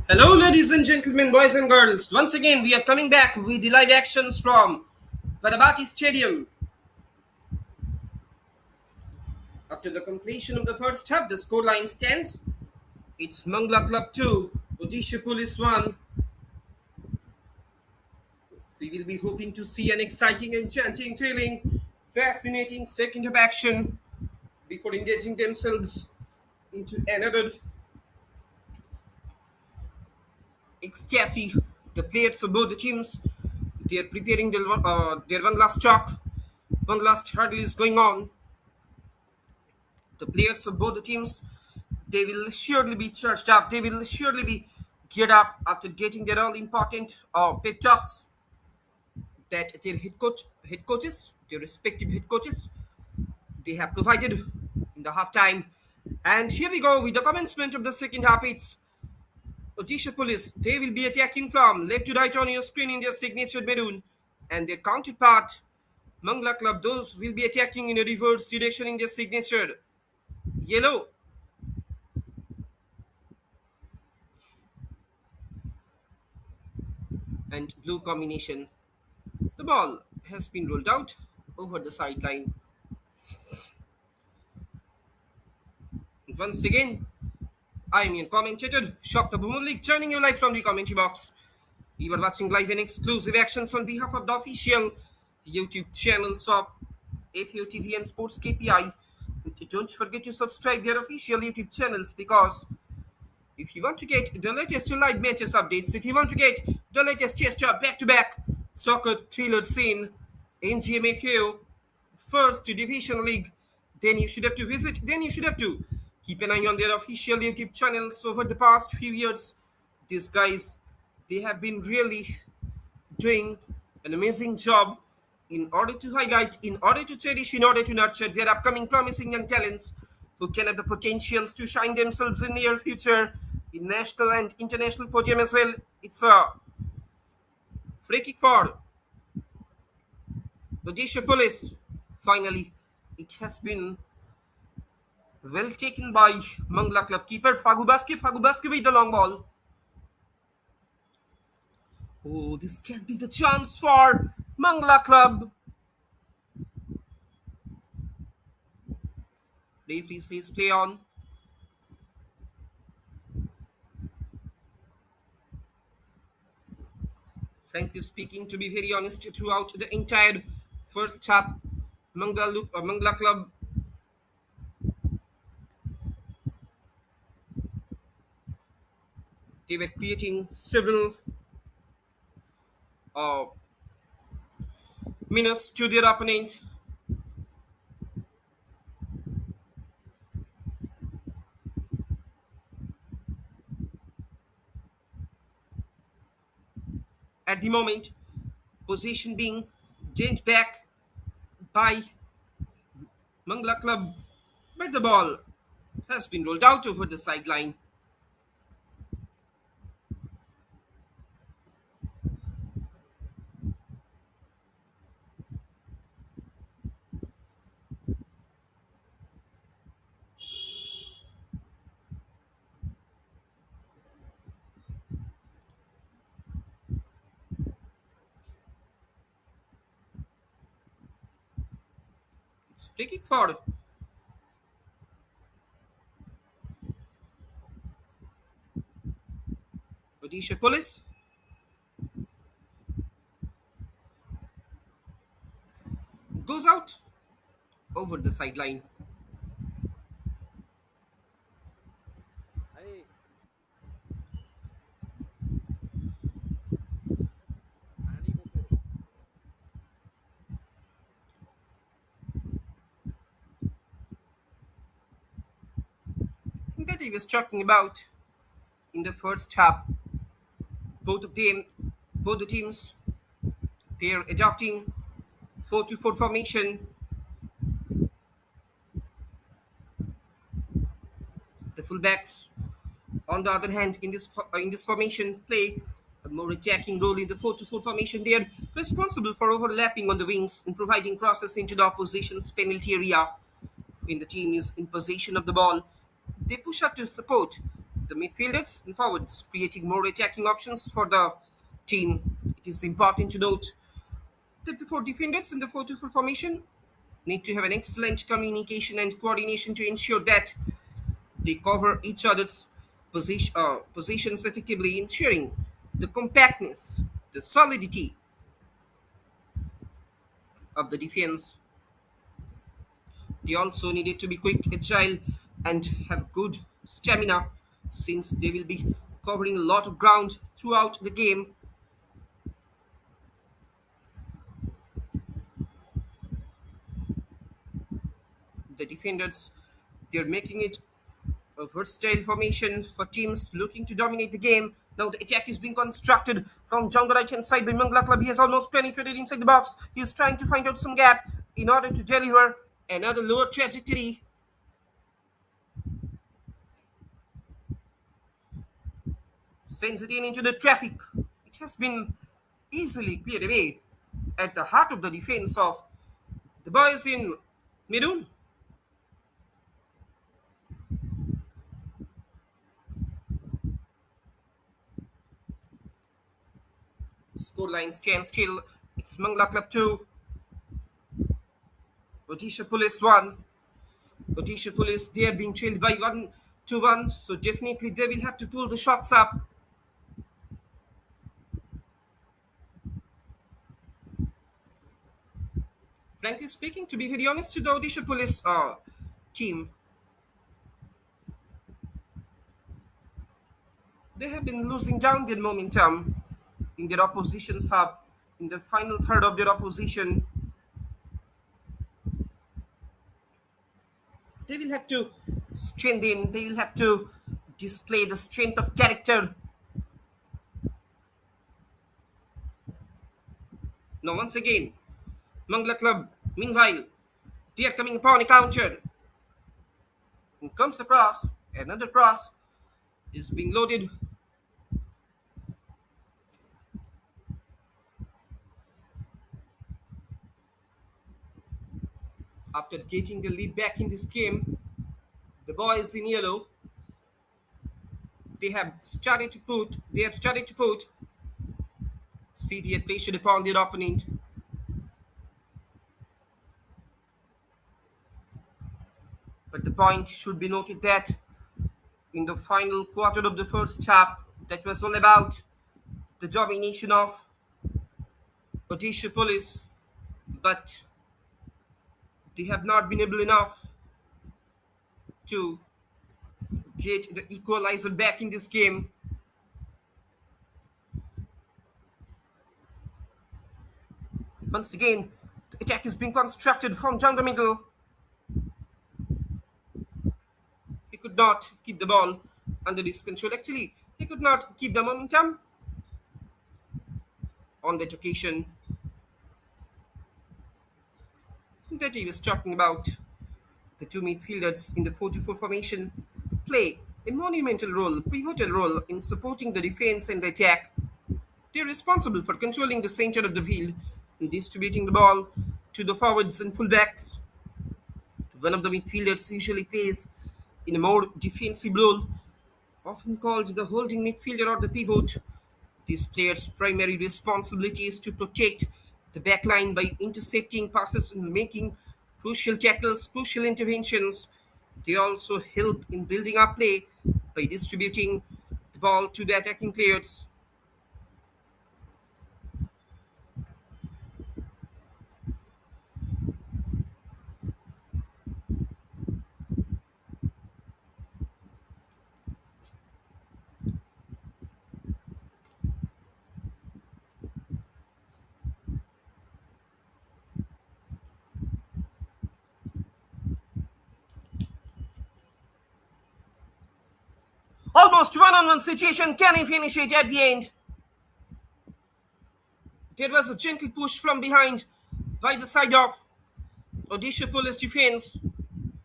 Hello, ladies and gentlemen, boys and girls. Once again, we are coming back with the live actions from Barabati Stadium. After the completion of the first half, the scoreline stands. It's Mangala Club 2, Odisha Police 1. We will be hoping to see an exciting, enchanting, thrilling, fascinating second half action before engaging themselves into another ecstasy. The players of both the teams, they are preparing their one last chalk. One last hurdle is going on. The players of both the teams, they will surely be charged up. They will surely be geared up after getting their all important pep talks that their head coaches, their respective head coaches, they have provided in the halftime. And here we go with the commencement of the second half. It's Odisha Police. They will be attacking from left to right on your screen in their signature maroon, and their counterpart Mangala Club, those will be attacking in a reverse direction in their signature yellow and blue combination. The ball has been rolled out over the sideline. Once again, I am your commentator, Shop the Malik, joining you live from the commentary box. You are watching live and exclusive actions on behalf of the official YouTube channels of FAO TV and Sports KPI. Don't forget to subscribe their official YouTube channels because if you want to get the latest live matches updates, if you want to get the latest test job back-to-back soccer thriller scene, MGM-FAO First Division League, then you should have to keep an eye on their official YouTube channels over the past few years. These guys, they have been really doing an amazing job in order to highlight, in order to cherish, in order to nurture their upcoming promising young talents who can have the potentials to shine themselves in near future in national and international podium as well. It's a free kick for Odisha Police. Finally, it has been well taken by Mangala Club keeper Fagubaski. Fagubaski with the long ball. Oh, this can be the chance for Mangala Club. Referee says play on. Frankly speaking, to be very honest, throughout the entire first half, Mangala Club, they were creating several uh, minutes to their opponent. At the moment, possession being gained back by Mangala Club, but the ball has been rolled out over the sideline. It's free kick for Odisha Police. Goes out over the sideline. That he was talking about in the first half. Both of them, both the teams, they are adopting 4-4 formation. The fullbacks, on the other hand, in this formation, play a more attacking role in the 4-4 formation. They are responsible for overlapping on the wings and providing crosses into the opposition's penalty area. When the team is in possession of the ball, they push up to support. the midfielders and forwards, creating more attacking options for the team. It is important to note that the four defenders in the 4-2-4 formation need to have an excellent communication and coordination to ensure that they cover each other's positions effectively, ensuring the compactness, the solidity of the defense. They also needed to be quick, agile, and have good stamina since they will be covering a lot of ground throughout the game. The defenders, they're making it a versatile formation for teams looking to dominate the game. Now the attack is being constructed from down the right hand side by Mangala Club. He has almost penetrated inside the box. He is trying to find out some gap in order to deliver another lower trajectory. Sends it in into the traffic. It has been easily cleared away at the heart of the defense of the boys in Midun. Scoreline stands still. It's Mangala Club 2, Odisha Police 1. Odisha Police, they are being trailed by 1 to 1, so definitely they will have to pull the shots up. Frankly speaking, to be very honest to the Odisha Police team, they have been losing down their momentum in their opposition's hub, in the final third of their opposition. They will have to strengthen, they will have to display the strength of character. Now, once again, Mangala Club, meanwhile, they are coming upon a counter. In comes the cross, another cross is being loaded. After getting the lead back in this game, the boys in yellow, they have started to put serious pressure upon their opponent. But the point should be noted that in the final quarter of the first half, that was all about the domination of Odisha Police, but they have not been able enough to get the equalizer back in this game. Once again, the attack is being constructed from down the middle. He could not keep the ball under his control. Actually, he could not keep the momentum on that occasion that he was talking about. The two midfielders in the 4-4 formation play a monumental role, pivotal role in supporting the defense and the attack. They're responsible for controlling the center of the field and distributing the ball to the forwards and fullbacks. One of the midfielders usually plays in a more defensive role, often called the holding midfielder or the pivot. This player's primary responsibility is to protect the backline by intercepting passes and making crucial tackles, crucial interventions. They also help in building up play by distributing the ball to the attacking players. Almost one-on-one situation. Can he finish it at the end? There was a gentle push from behind by the side of Odisha Police defense.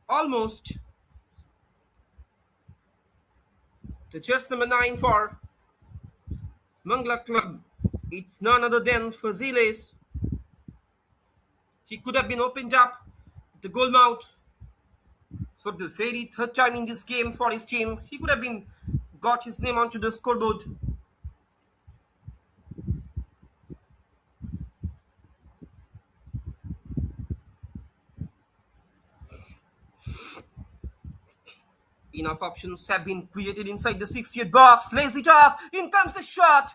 Almost the just number 9 for Mangala Club. It's none other than Faziles. He could have been opened up the goal mouth for the very third time in this game for his team. He could have been got his name onto the scoreboard. Enough options have been created inside the 6-yard box. Lays it off. In comes the shot.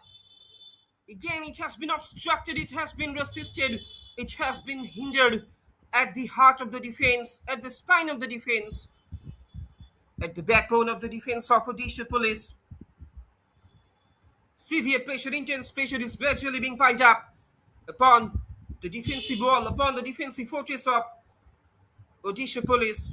Again, it has been obstructed. It has been resisted. It has been hindered at the heart of the defense, at the spine of the defense, at the backbone of the defense of Odisha Police. Severe pressure, intense pressure is gradually being piled up upon the defensive wall, upon the defensive fortress of Odisha Police.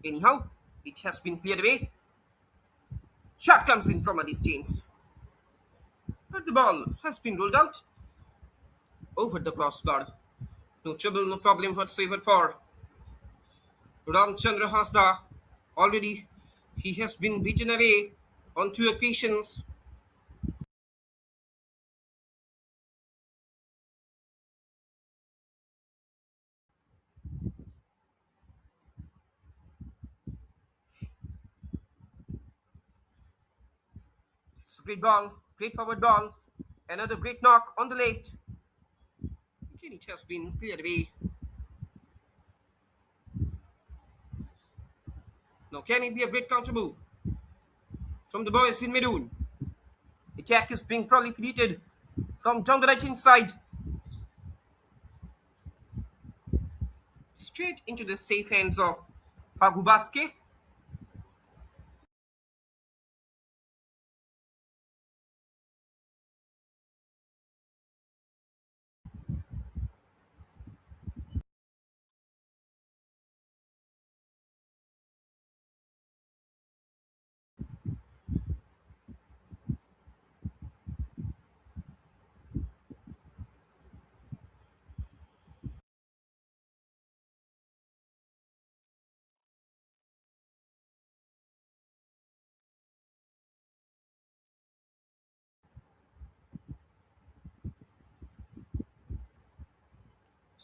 Anyhow, it has been cleared away. Shot comes in from a distance. But the ball has been rolled out over the crossbar. No trouble, no problem whatsoever for Ramchandra Hasda. Already, he has been beaten away on 2 occasions. It's a great ball, great forward ball. Another great knock on the left. Again, it has been cleared away. Now, can it be a great counter move from the boys in Medoon? Attack is being proliferated from down the right hand side. Straight into the safe hands of Fagubaske.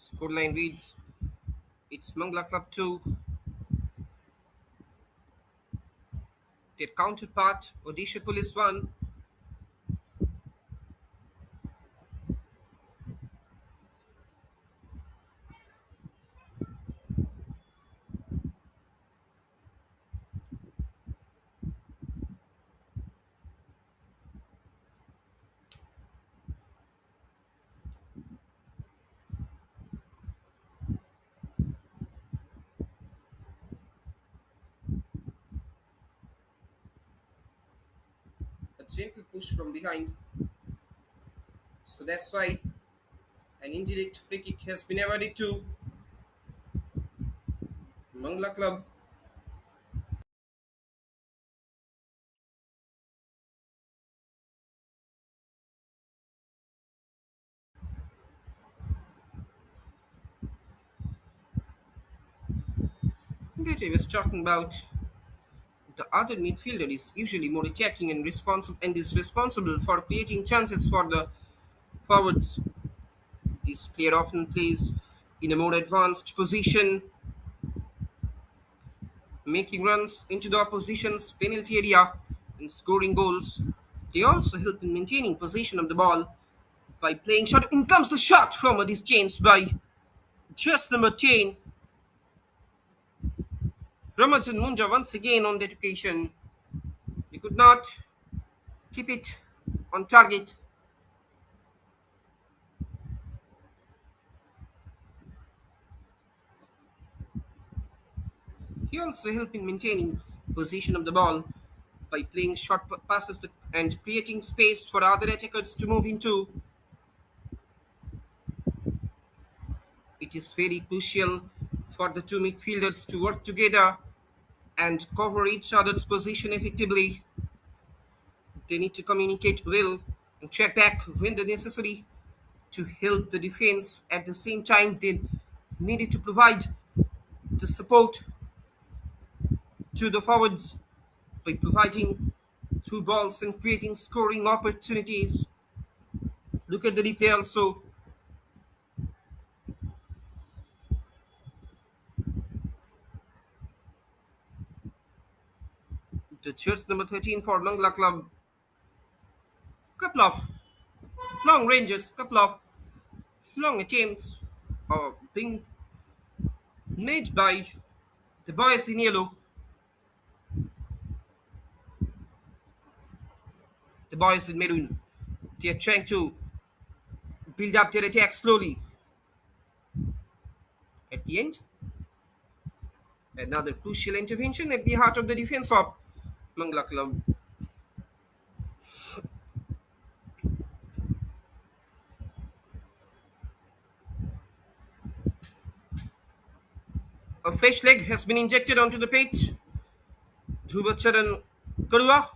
Scoreline reads it's Mangala Club 2. Their counterpart, Odisha Police 1. A gentle push from behind. So that's why an indirect free kick has been awarded to Mangala Club. That I was talking about. The other midfielder is usually more attacking and responsible and is responsible for creating chances for the forwards. This player often plays in a more advanced position, making runs into the opposition's penalty area and scoring goals. They also help in maintaining possession of the ball by playing shot. In comes the shot from a distance by just number 10. Ramajan Munja once again on that occasion. He could not keep it on target. He also helped in maintaining possession of the ball by playing short passes and creating space for other attackers to move into. It is very crucial for the two midfielders to work together and cover each other's position effectively. They need to communicate well and check back when the necessary to help the defense. At the same time, they needed to provide the support to the forwards by providing through balls and creating scoring opportunities. Look at the replay also. The shirts number 13 for Mangala Club. Couple of long ranges, couple of long attempts being made by the boys in yellow. The boys in maroon. They are trying to build up their attack slowly. At the end, another crucial intervention at the heart of the defense of Mangala Club. A fresh leg has been injected onto the pitch. Dhruvacharan Karua.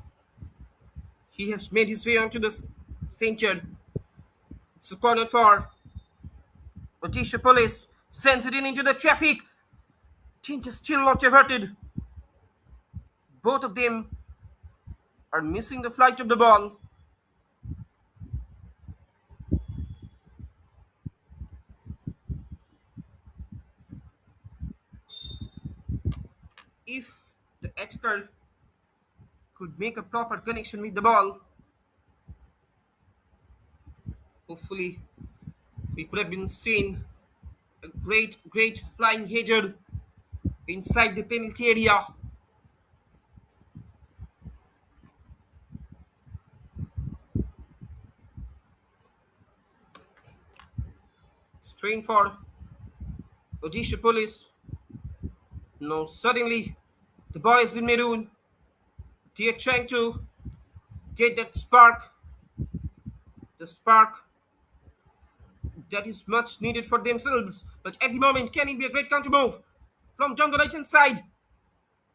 He has made his way onto the centre. It's a corner for Odisha Police. Sends it in into the traffic. Change is still not averted. Both of them are missing the flight of the ball. If the attacker could make a proper connection with the ball, hopefully we could have been seeing a great flying header inside the penalty area. Strain for Odisha Police. Now suddenly the boys in maroon, they are trying to get that spark, the spark that is much needed for themselves. But at the moment, can it be a great counter move from down the right hand side?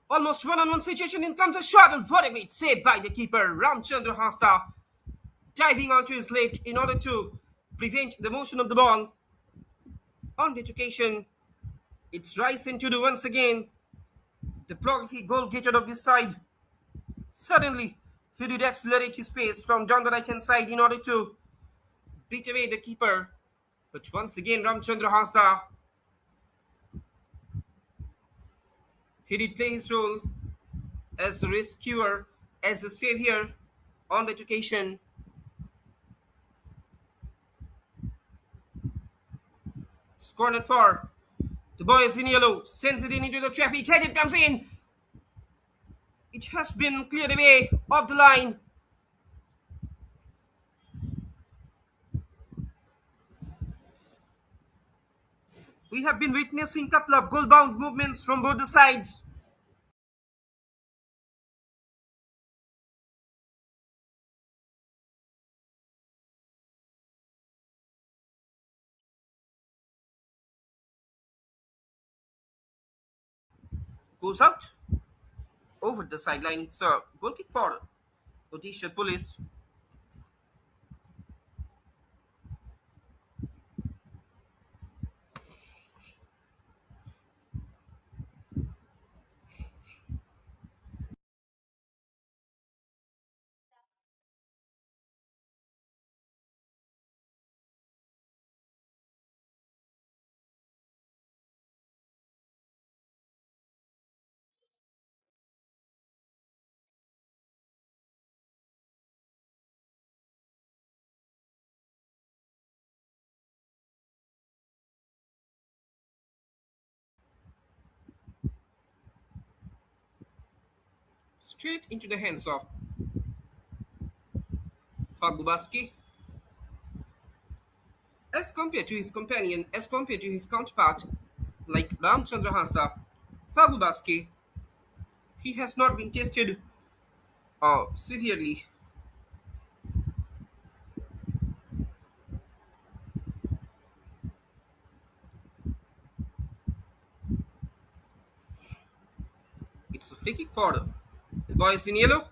Almost one-on-one situation. In comes a shot, and what a great save by the keeper, Ramchandra Hasta, diving onto his left in order to prevent the motion of the ball. On that occasion, it's Rice into the once again the prolific goal getter of this side. Suddenly, he did accelerate his pace from down the right hand side in order to beat away the keeper. But once again, Ramchandra Hasta, he did play his role as a rescuer, as a savior on that occasion. It's cornered for the boys in yellow, sends it in into the traffic, headed comes in. It has been cleared away off the line. We have been witnessing a couple of goal-bound movements from both the sides. Goes out over the sideline. It's a goal kick for Odisha Police. Straight into the hands of Fagubaski. As compared to his companion, as compared to his counterpart, like Ramchandra Hasta, Fagubaski, he has not been tested severely. It's a free kick for the boys in yellow.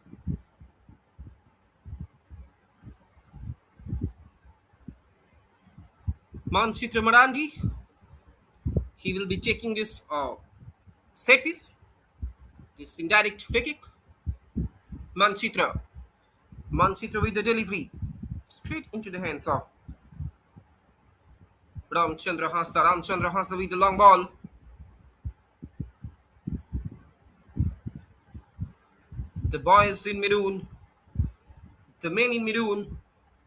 Manchitra Marandi, he will be taking this set piece, this indirect free kick. Manchitra, Manchitra with the delivery, straight into the hands of Ramchandra Hasta. Ramchandra Hasta with the long ball. The boys in maroon, the men in maroon,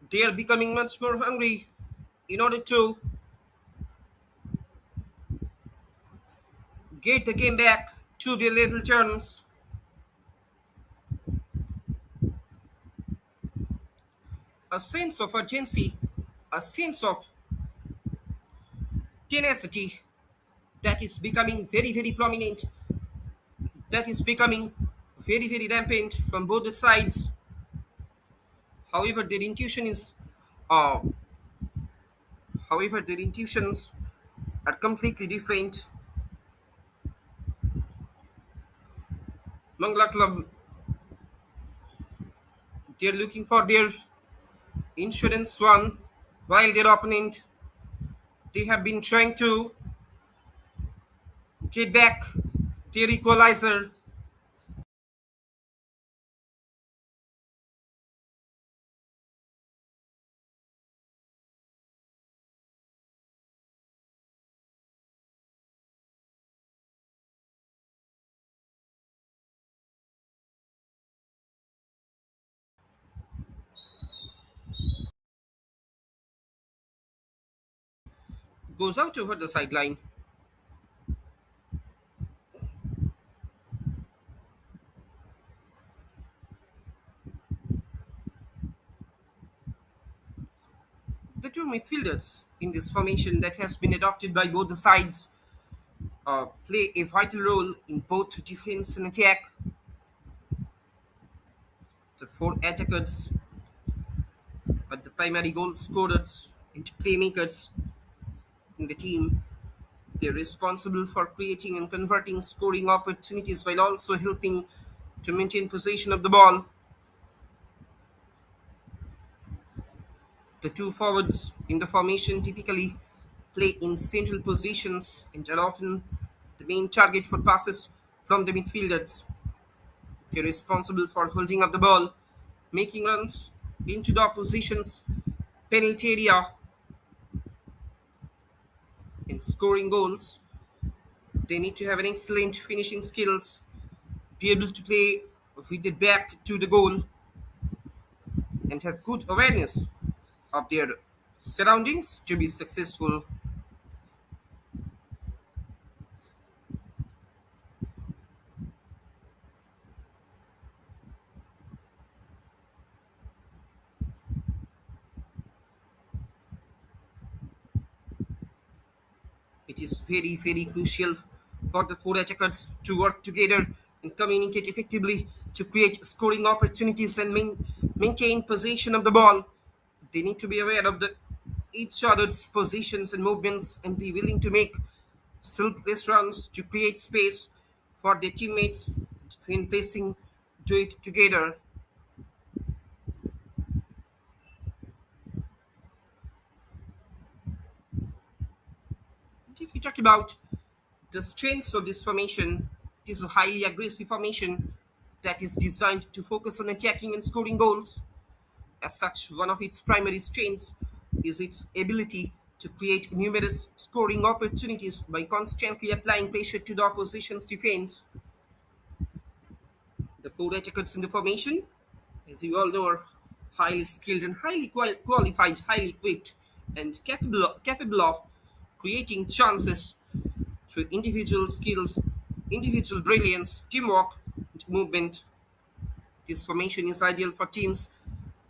they are becoming much more hungry in order to get the game back to their little turns. A sense of urgency, a sense of tenacity that is becoming very, very prominent, that is becoming very, very rampant from both the sides. However, their intuition is, uh, however, their intuitions are completely different. Mangala Club, they're looking for their insurance one, while their opponent, they have been trying to get back their equalizer. Goes out over the sideline. The two midfielders in this formation that has been adopted by both the sides play a vital role in both defense and attack. The four attackers are the primary goal scorers and playmakers in the team. They're responsible for creating and converting scoring opportunities while also helping to maintain possession of the ball. The two forwards in the formation typically play in central positions and are often the main target for passes from the midfielders. They're responsible for holding up the ball, making runs into the opposition's penalty area, and scoring goals. They need to have an excellent finishing skills, be able to play with the back to the goal, and have good awareness of their surroundings to be successful. It is very, very crucial for the four attackers to work together and communicate effectively to create scoring opportunities and maintain possession of the ball. They need to be aware of each other's positions and movements and be willing to make selfless runs to create space for their teammates when pacing do it together. If we talk about the strengths of this formation, it is a highly aggressive formation that is designed to focus on attacking and scoring goals. As such, one of its primary strengths is its ability to create numerous scoring opportunities by constantly applying pressure to the opposition's defense. The four attackers in the formation, as you all know, are highly skilled and highly qualified, highly equipped, and capable of creating chances through individual skills, individual brilliance, teamwork, and movement. This formation is ideal for teams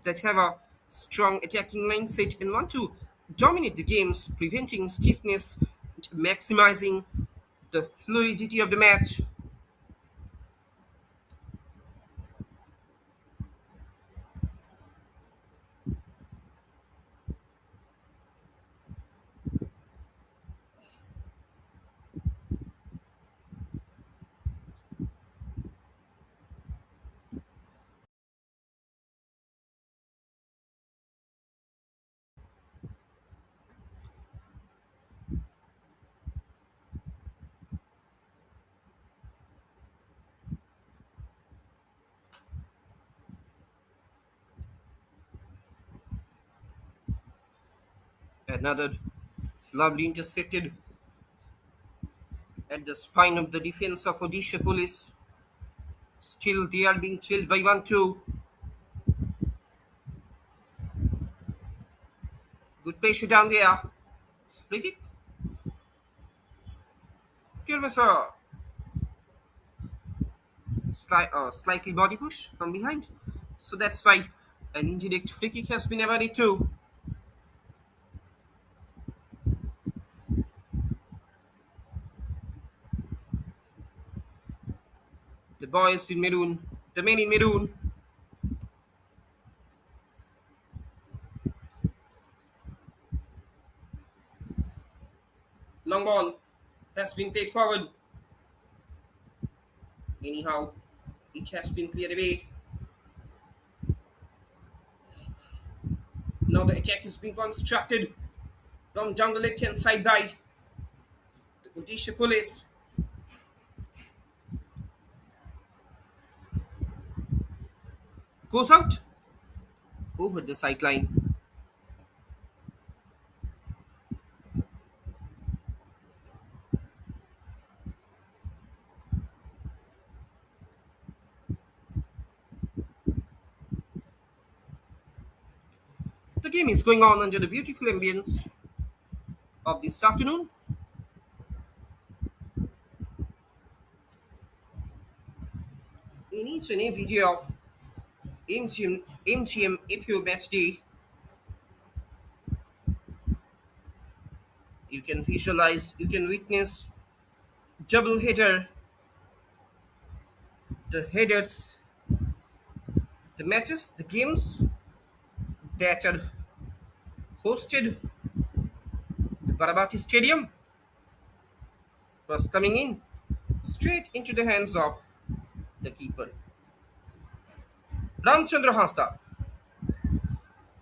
that have a strong attacking mindset and want to dominate the games, preventing stiffness and maximizing the fluidity of the match. Another lovely intercepted at the spine of the defense of Odisha Police. Still, they are being chilled by 1-2. Good pressure down there. Free kick. There was a slightly body push from behind. So that's why an indirect free kick has been awarded too. The boys in maroon, the men in maroon. Long ball has been played forward. Anyhow, it has been cleared away. Now the attack is being constructed from down the left hand side by the Odisha Police. Goes out over the sideline. The game is going on under the beautiful ambience of this afternoon. In each and every day of MGM-FAO match day, you can visualize, you can witness double header, the headers, the matches, the games that are hosted the Barabati Stadium was coming in straight into the hands of the keeper. Ramchandra Hasta.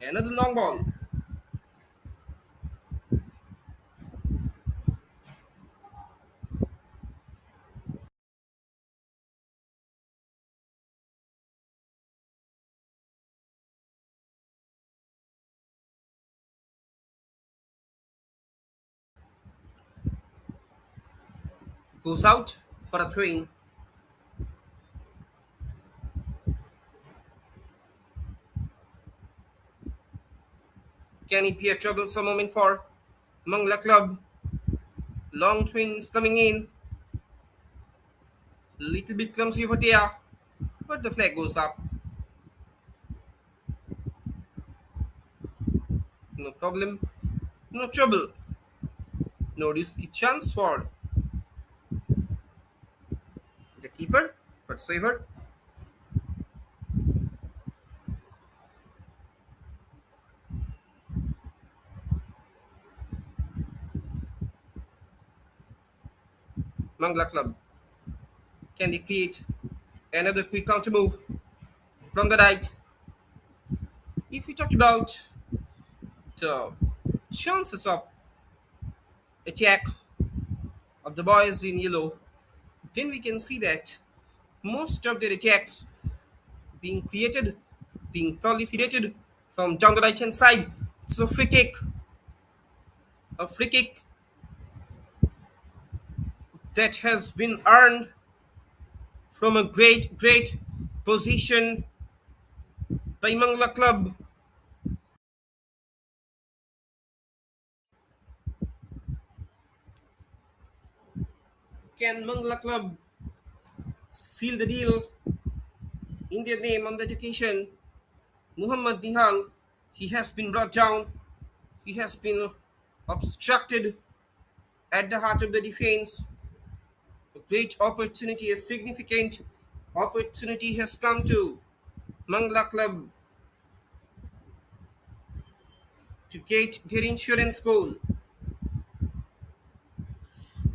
Another long ball. Goes out for a throw in. Can it be a troublesome moment for Mangala Club? Long twins coming in. Little bit clumsy over there. But the flag goes up. No problem. No trouble. No risky chance for the keeper whatsoever. Mangala Club. Can they create another quick counter move from the right? If we talk about the chances of attack of the boys in yellow, then we can see that most of their attacks being created, being proliferated from down the right hand side. It's a free kick that has been earned from a great position by Mangala Club. Can Mangala Club seal the deal in their name on that occasion? Muhammad Nihal, he has been brought down, he has been obstructed at the heart of the defense. A great opportunity, a significant opportunity has come to Mangala Club to get their insurance goal.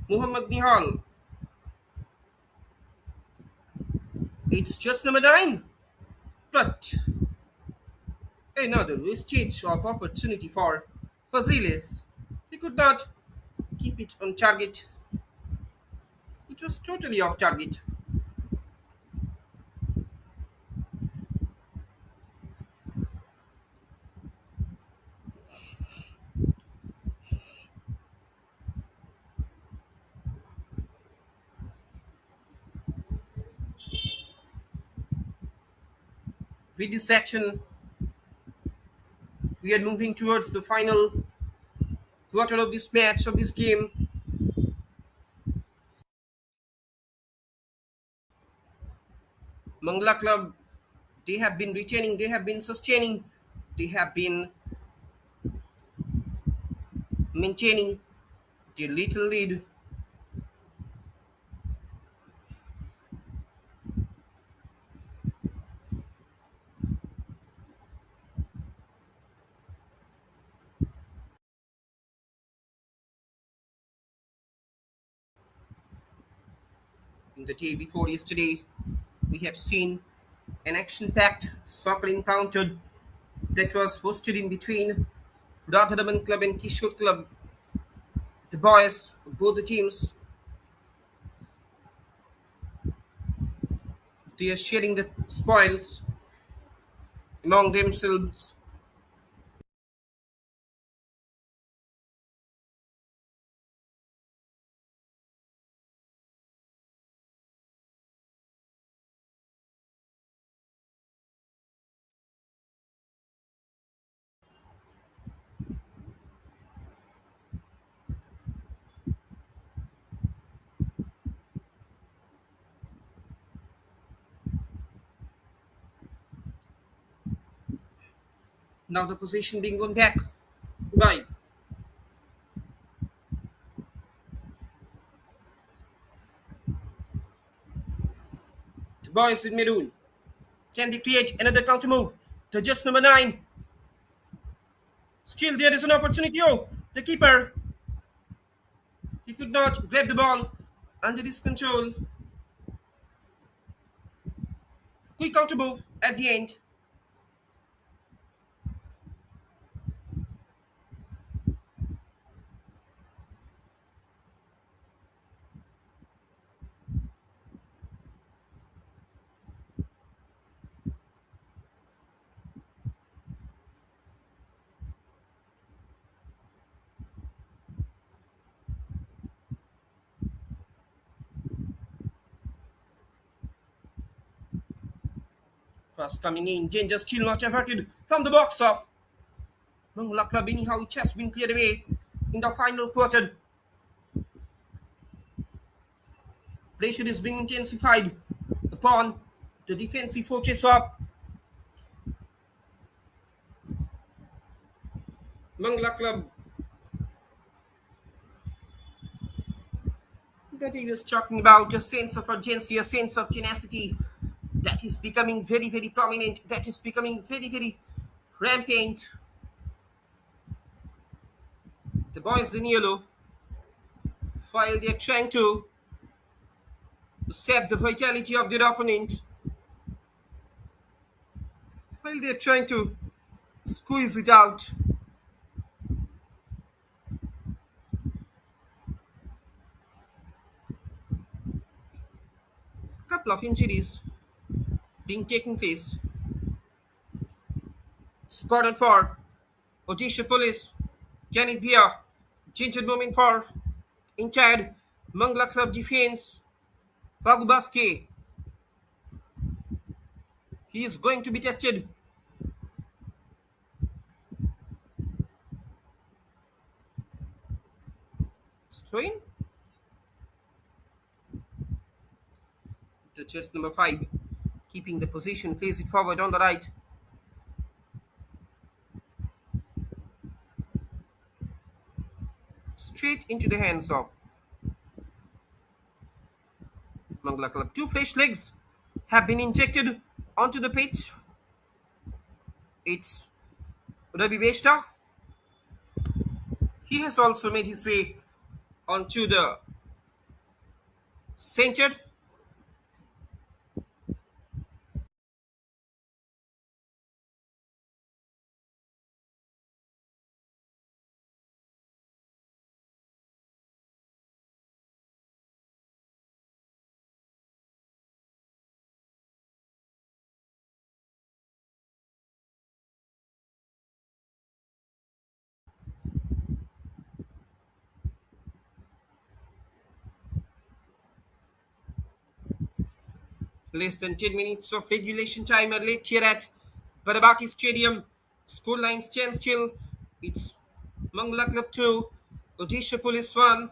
Muhammad Nihal, it's just number 9, but another wastage of opportunity for Fazilis. He could not keep it on target. It was totally off target. with this action, we are moving towards the final quarter of this match, of this game. Mangala Club, they have been retaining, they have been sustaining, they have been maintaining their little lead. In the day before yesterday, we have seen an action-packed soccer encounter that was hosted in between Radharaman Club and Kishore Club. The boys, both the teams, they are sharing the spoils among themselves. Now the possession being won back by the boys in maroon. Can they create another counter move? The just number 9. Still there is an opportunity. Oh, the keeper, he could not grab the ball under his control. Quick counter move at the end. Cross coming in. Danger still not averted from the box of Mangala Club. Anyhow, it has been cleared away in the final quarter. Pressure is being intensified upon the defensive fortress of Mangala Club. That he was talking about a sense of urgency, a sense of tenacity that is becoming very, very prominent, that is becoming very, very rampant. The boys in yellow, while they're trying to sap the vitality of their opponent, while they're trying to squeeze it out, a couple of injuries being taken place. Squadron for Odisha Police. Can it be a gingered moment for entire Mangala Club defense? Vagubaske, he is going to be tested. Strain. The Jets number 5, keeping the position, plays it forward on the right. Straight into the hands of Mangala Club. Two fresh legs have been injected onto the pitch. It's Ravi Vesta. He has also made his way onto the center. Less than 10 minutes of regulation time are left here at Barabati Stadium. Scoreline stands still. It's Mangala Club 2, Odisha Police 1.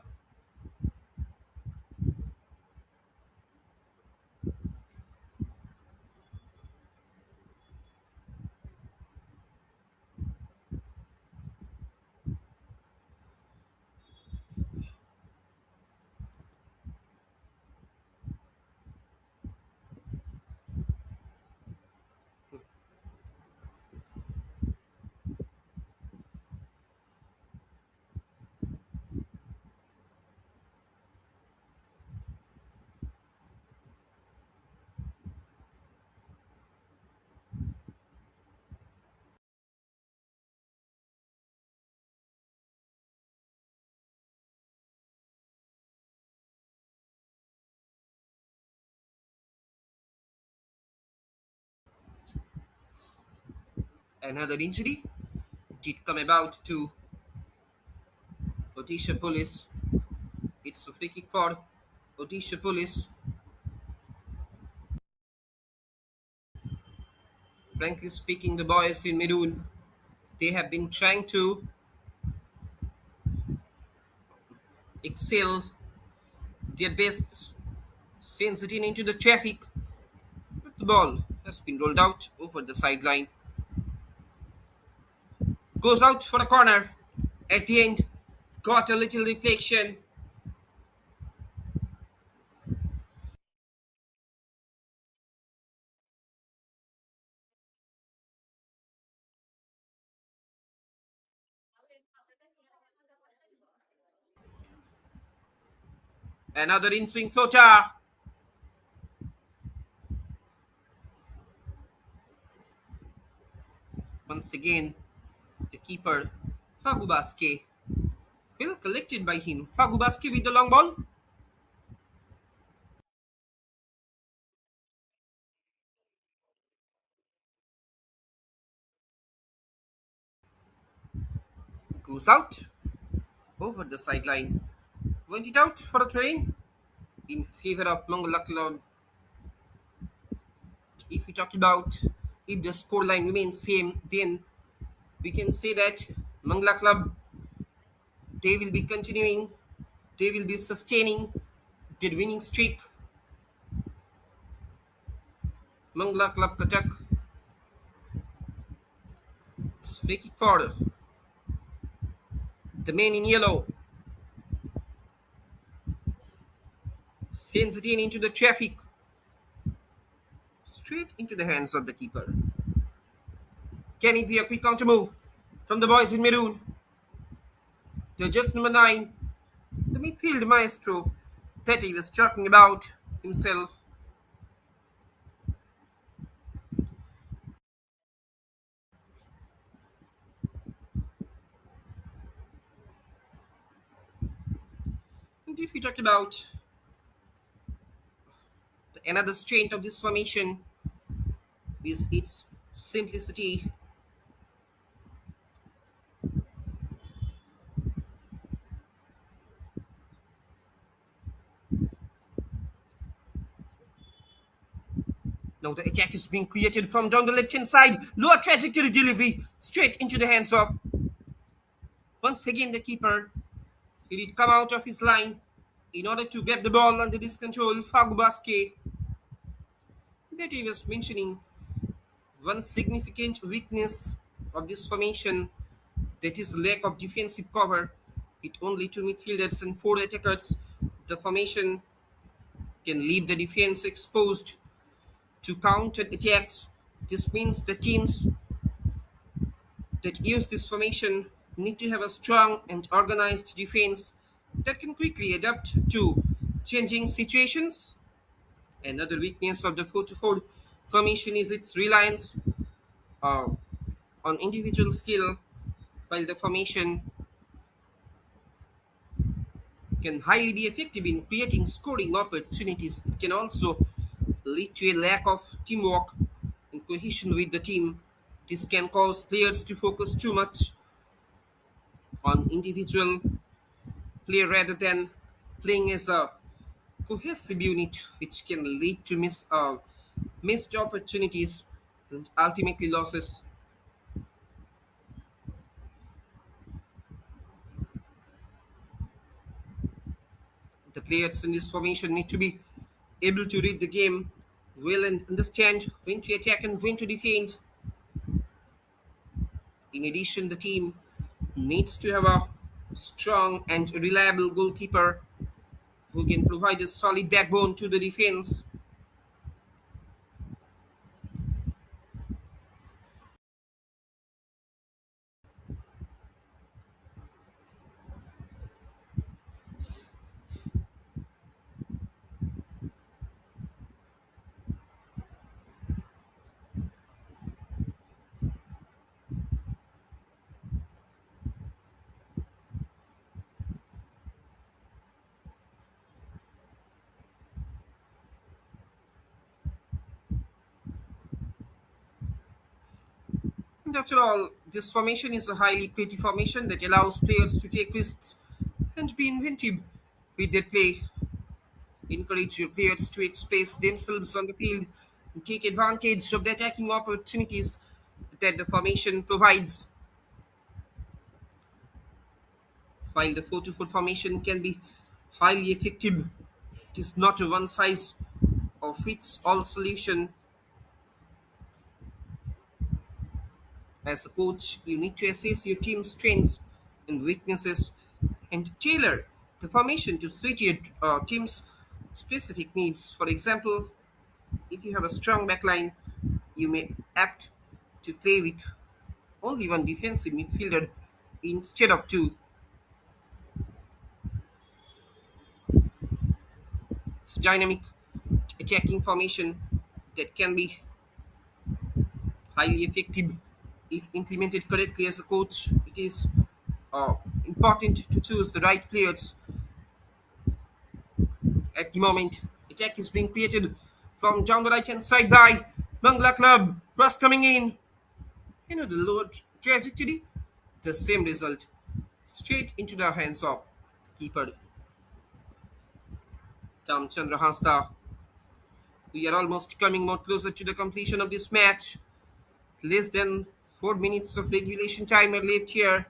Another injury did come about to Odisha Police. It's a free kick for Odisha Police. Frankly speaking, the boys in Maroon, they have been trying to excel their best since getting into the traffic, but the ball has been rolled out over the sideline. Goes out for a corner. At the end, got a little reflection. Another in swing floater. Once again, the keeper, Fagubaske. Well collected by him. Fagubaske with the long ball. Goes out over the sideline. Went it out for a train in favor of Mangala Club. If we talk about if the scoreline remains same, then we can say that Mangala Club, they will be continuing, they will be sustaining their winning streak. Mangala Club Cuttack, it's free kick for the man in yellow. Sends it in into the traffic, straight into the hands of the keeper. Can it be a quick counter move from the boys in maroon? The just number 9, the midfield maestro that he was talking about himself. And if we talk about another strength of this formation is its simplicity. Now the attack is being created from down the left hand side. Lower trajectory delivery straight into the hands of once again the keeper. He did come out of his line in order to get the ball under this control. Fagubaske that he was mentioning one significant weakness of this formation, that is lack of defensive cover. With only two midfielders and four attackers, the formation can leave the defense exposed to counter attacks. This means the teams that use this formation need to have a strong and organized defense that can quickly adapt to changing situations. Another weakness of the 4-4 formation is its reliance uh, on individual skill. While the formation can highly be effective in creating scoring opportunities, it can also lead to a lack of teamwork and cohesion with the team. This can cause players to focus too much on individual play rather than playing as a cohesive unit, which can lead to missed opportunities and ultimately losses. The players in this formation need to be able to read the game well and understand when to attack and when to defend. In addition, the team needs to have a strong and reliable goalkeeper who can provide a solid backbone to the defense. And after all, this formation is a highly creative formation that allows players to take risks and be inventive with their play. Encourage your players to express themselves on the field and take advantage of the attacking opportunities that the formation provides. While the 4-4 formation can be highly effective, it is not a one size or fits all solution. As a coach, you need to assess your team's strengths and weaknesses and tailor the formation to suit your team's specific needs. For example, if you have a strong backline, you may opt to play with only one defensive midfielder instead of two. It's a dynamic attacking formation that can be highly effective if implemented correctly. As a coach, it is uh, important to choose the right players at the moment. Attack is being created from down the right hand side by Mangala Club. Cross coming in. The lower trajectory, the same result. Straight into the hands of keeper Ramchandra Hasda. We are almost coming more closer to the completion of this match. Less than 4 minutes of regulation time are left here.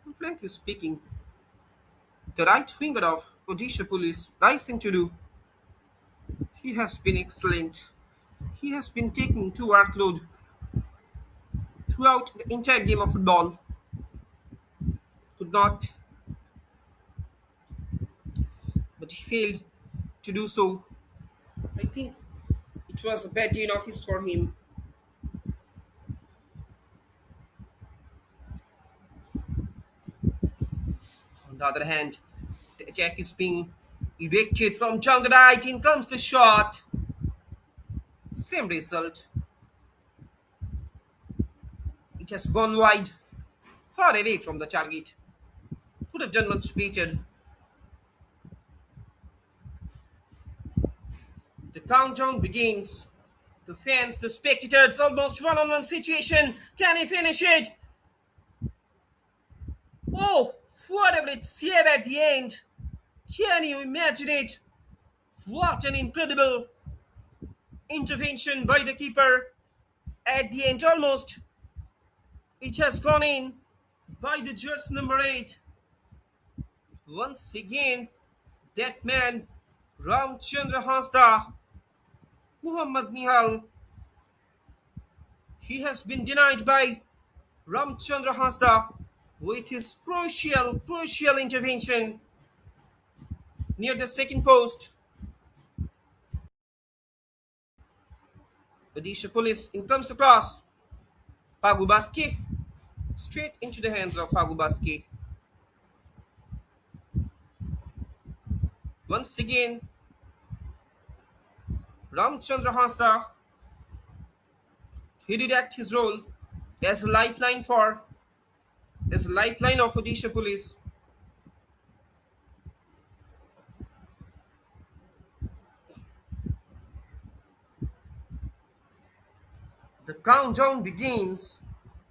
And frankly speaking, the right winger of Odisha Police, Rising to do, he has been excellent. He has been taking to workload throughout the entire game of football. Could not, but he failed to do so. I think it was a bad day in office for him. On the other hand, the attack is being evicted from jungle right. In comes the shot. Same result. It has gone wide, far away from the target. Could have done much better. The countdown begins. The fans, the spectators, almost one-on-one situation. Can he finish it? Oh, what a great save at the end. Can you imagine it? What an incredible intervention by the keeper. At the end, almost, it has gone in by the jersey number 8. Once again, that man, Ramchandra Hasda, Muhammad Nihal, he has been denied by Ramchandra Hasda with his crucial intervention near the second post. Odisha Police, in comes the cross. Pagubaski, straight into the hands of Pagubaski. Once again, Ramchandra Hasda, he did act his role as a lifeline of Odisha Police. The countdown begins.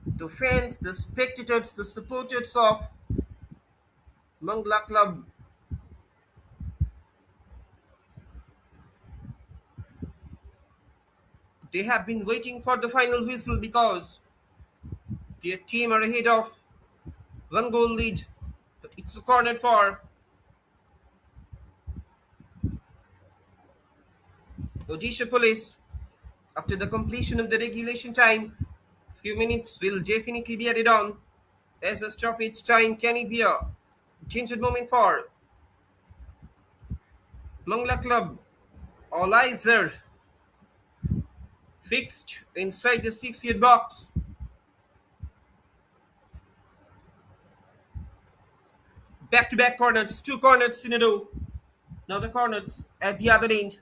The fans, the spectators, the supporters of Mangala Club, they have been waiting for the final whistle because their team are ahead of one goal lead. But it's a corner for Odisha Police. After the completion of the regulation time, few minutes will definitely be added on. As a stoppage time, can it be a danger moment for Mangala Club? All eyes are fixed inside the 6 yard box. Back to back corners, two corners in a row. Now the corners at the other end.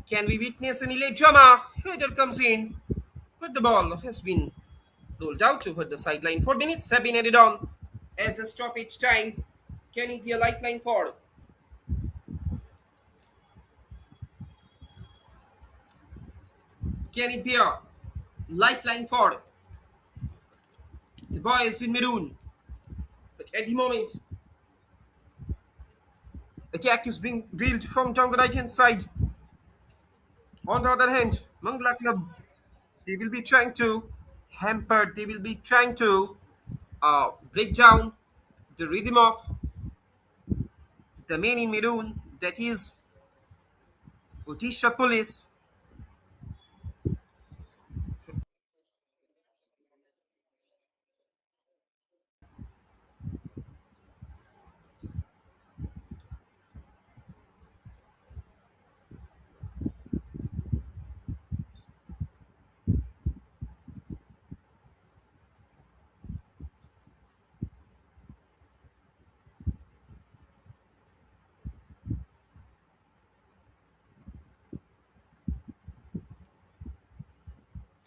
Can we witness any late drama? Header comes in, but the ball has been rolled out over the sideline. 4 minutes have been added on as a stoppage time. Can it be a lifeline for? Can it be a lifeline for the boys in maroon? But at the moment, attack is being drilled from down the right hand side. On the other hand, Mangala Club, they will be trying to hamper, they will be trying to break down the rhythm of the man in maroon, that is Odisha Police.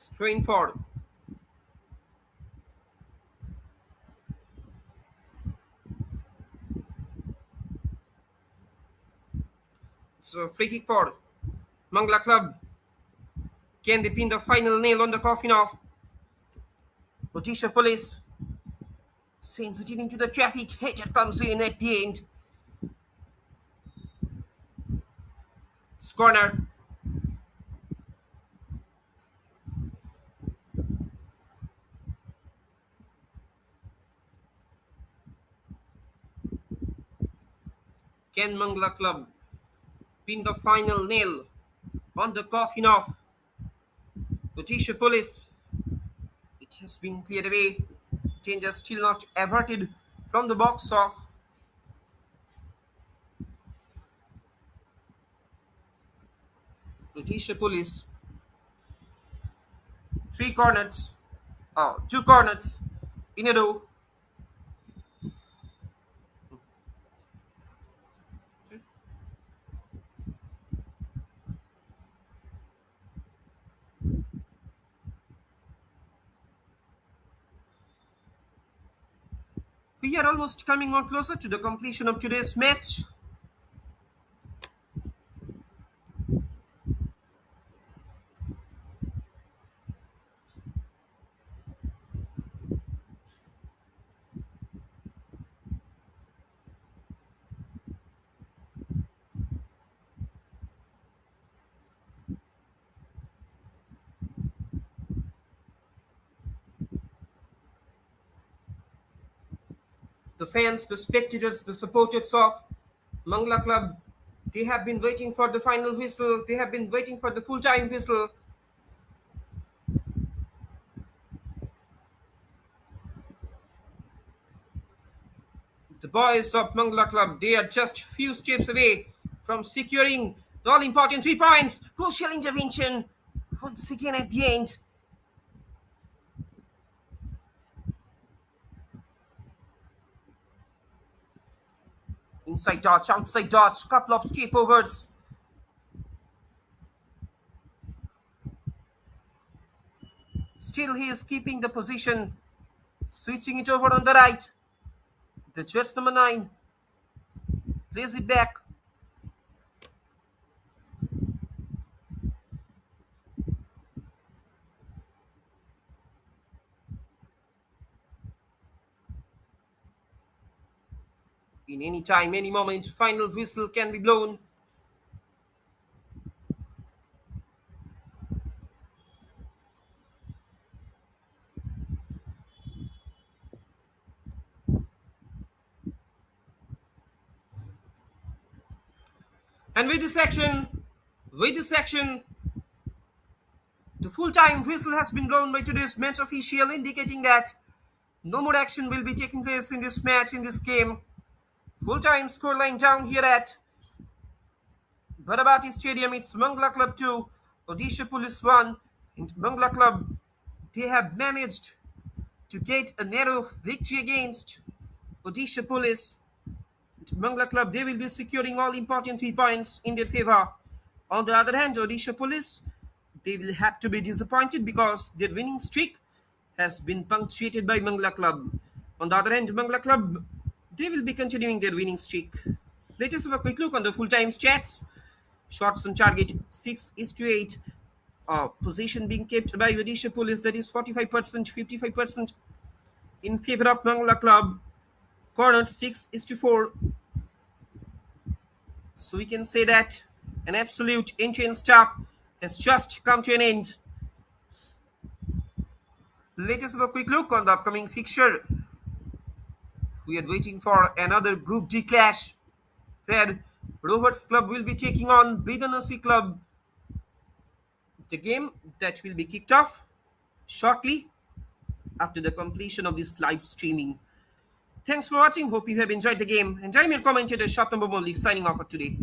Strain for. It's a free kick for Mangala Club. Can they pin the final nail on the coffin of Odisha Police? Sends it into the traffic. Hater comes in at the end. It's corner. Can Mangala Club pin the final nail on the coffin of Odisha Police? It has been cleared away. Danger still not averted from the box of Odisha Police. Three corners, two corners in a row. We are almost coming on closer to the completion of today's match. The fans, the spectators, the supporters of Mangala Club, they have been waiting for the final whistle. They have been waiting for the full time whistle. The boys of Mangala Club, they are just few steps away from securing the all important 3 points. Crucial intervention once again at the end. Inside dodge, outside dodge, couple of step overs. Still, he is keeping the position, switching it over on the right. The judge number 9 plays it back. In any time, any moment, final whistle can be blown. And with this action, the full-time whistle has been blown by today's match official, indicating that no more action will be taking place in this match, in this game. Full-time scoreline down here at Barabati Stadium. It's Mangala Club 2, Odisha Police 1. And Mangala Club, they have managed to get a narrow victory against Odisha Police. Mangala Club, they will be securing all important 3 points in their favor. On the other hand, Odisha Police, they will have to be disappointed because their winning streak has been punctuated by Mangala Club. On the other hand, Mangala Club, they will be continuing their winning streak. Let us have a quick look on the full-time stats. Shots on target 6:8. Position being kept by Odisha Police, that is 45%, 55% in favor of Mangala Club. Corner 6:4. So we can say that an absolute end-to-end stop has just come to an end. Let us have a quick look on the upcoming fixture. We are waiting for another Group D clash where Rovers Club will be taking on Bidanasi Club. The game that will be kicked off shortly after the completion of this live streaming. Thanks for watching. Hope you have enjoyed the game. And I'm your commentator, Shot Number Molly, signing off for today.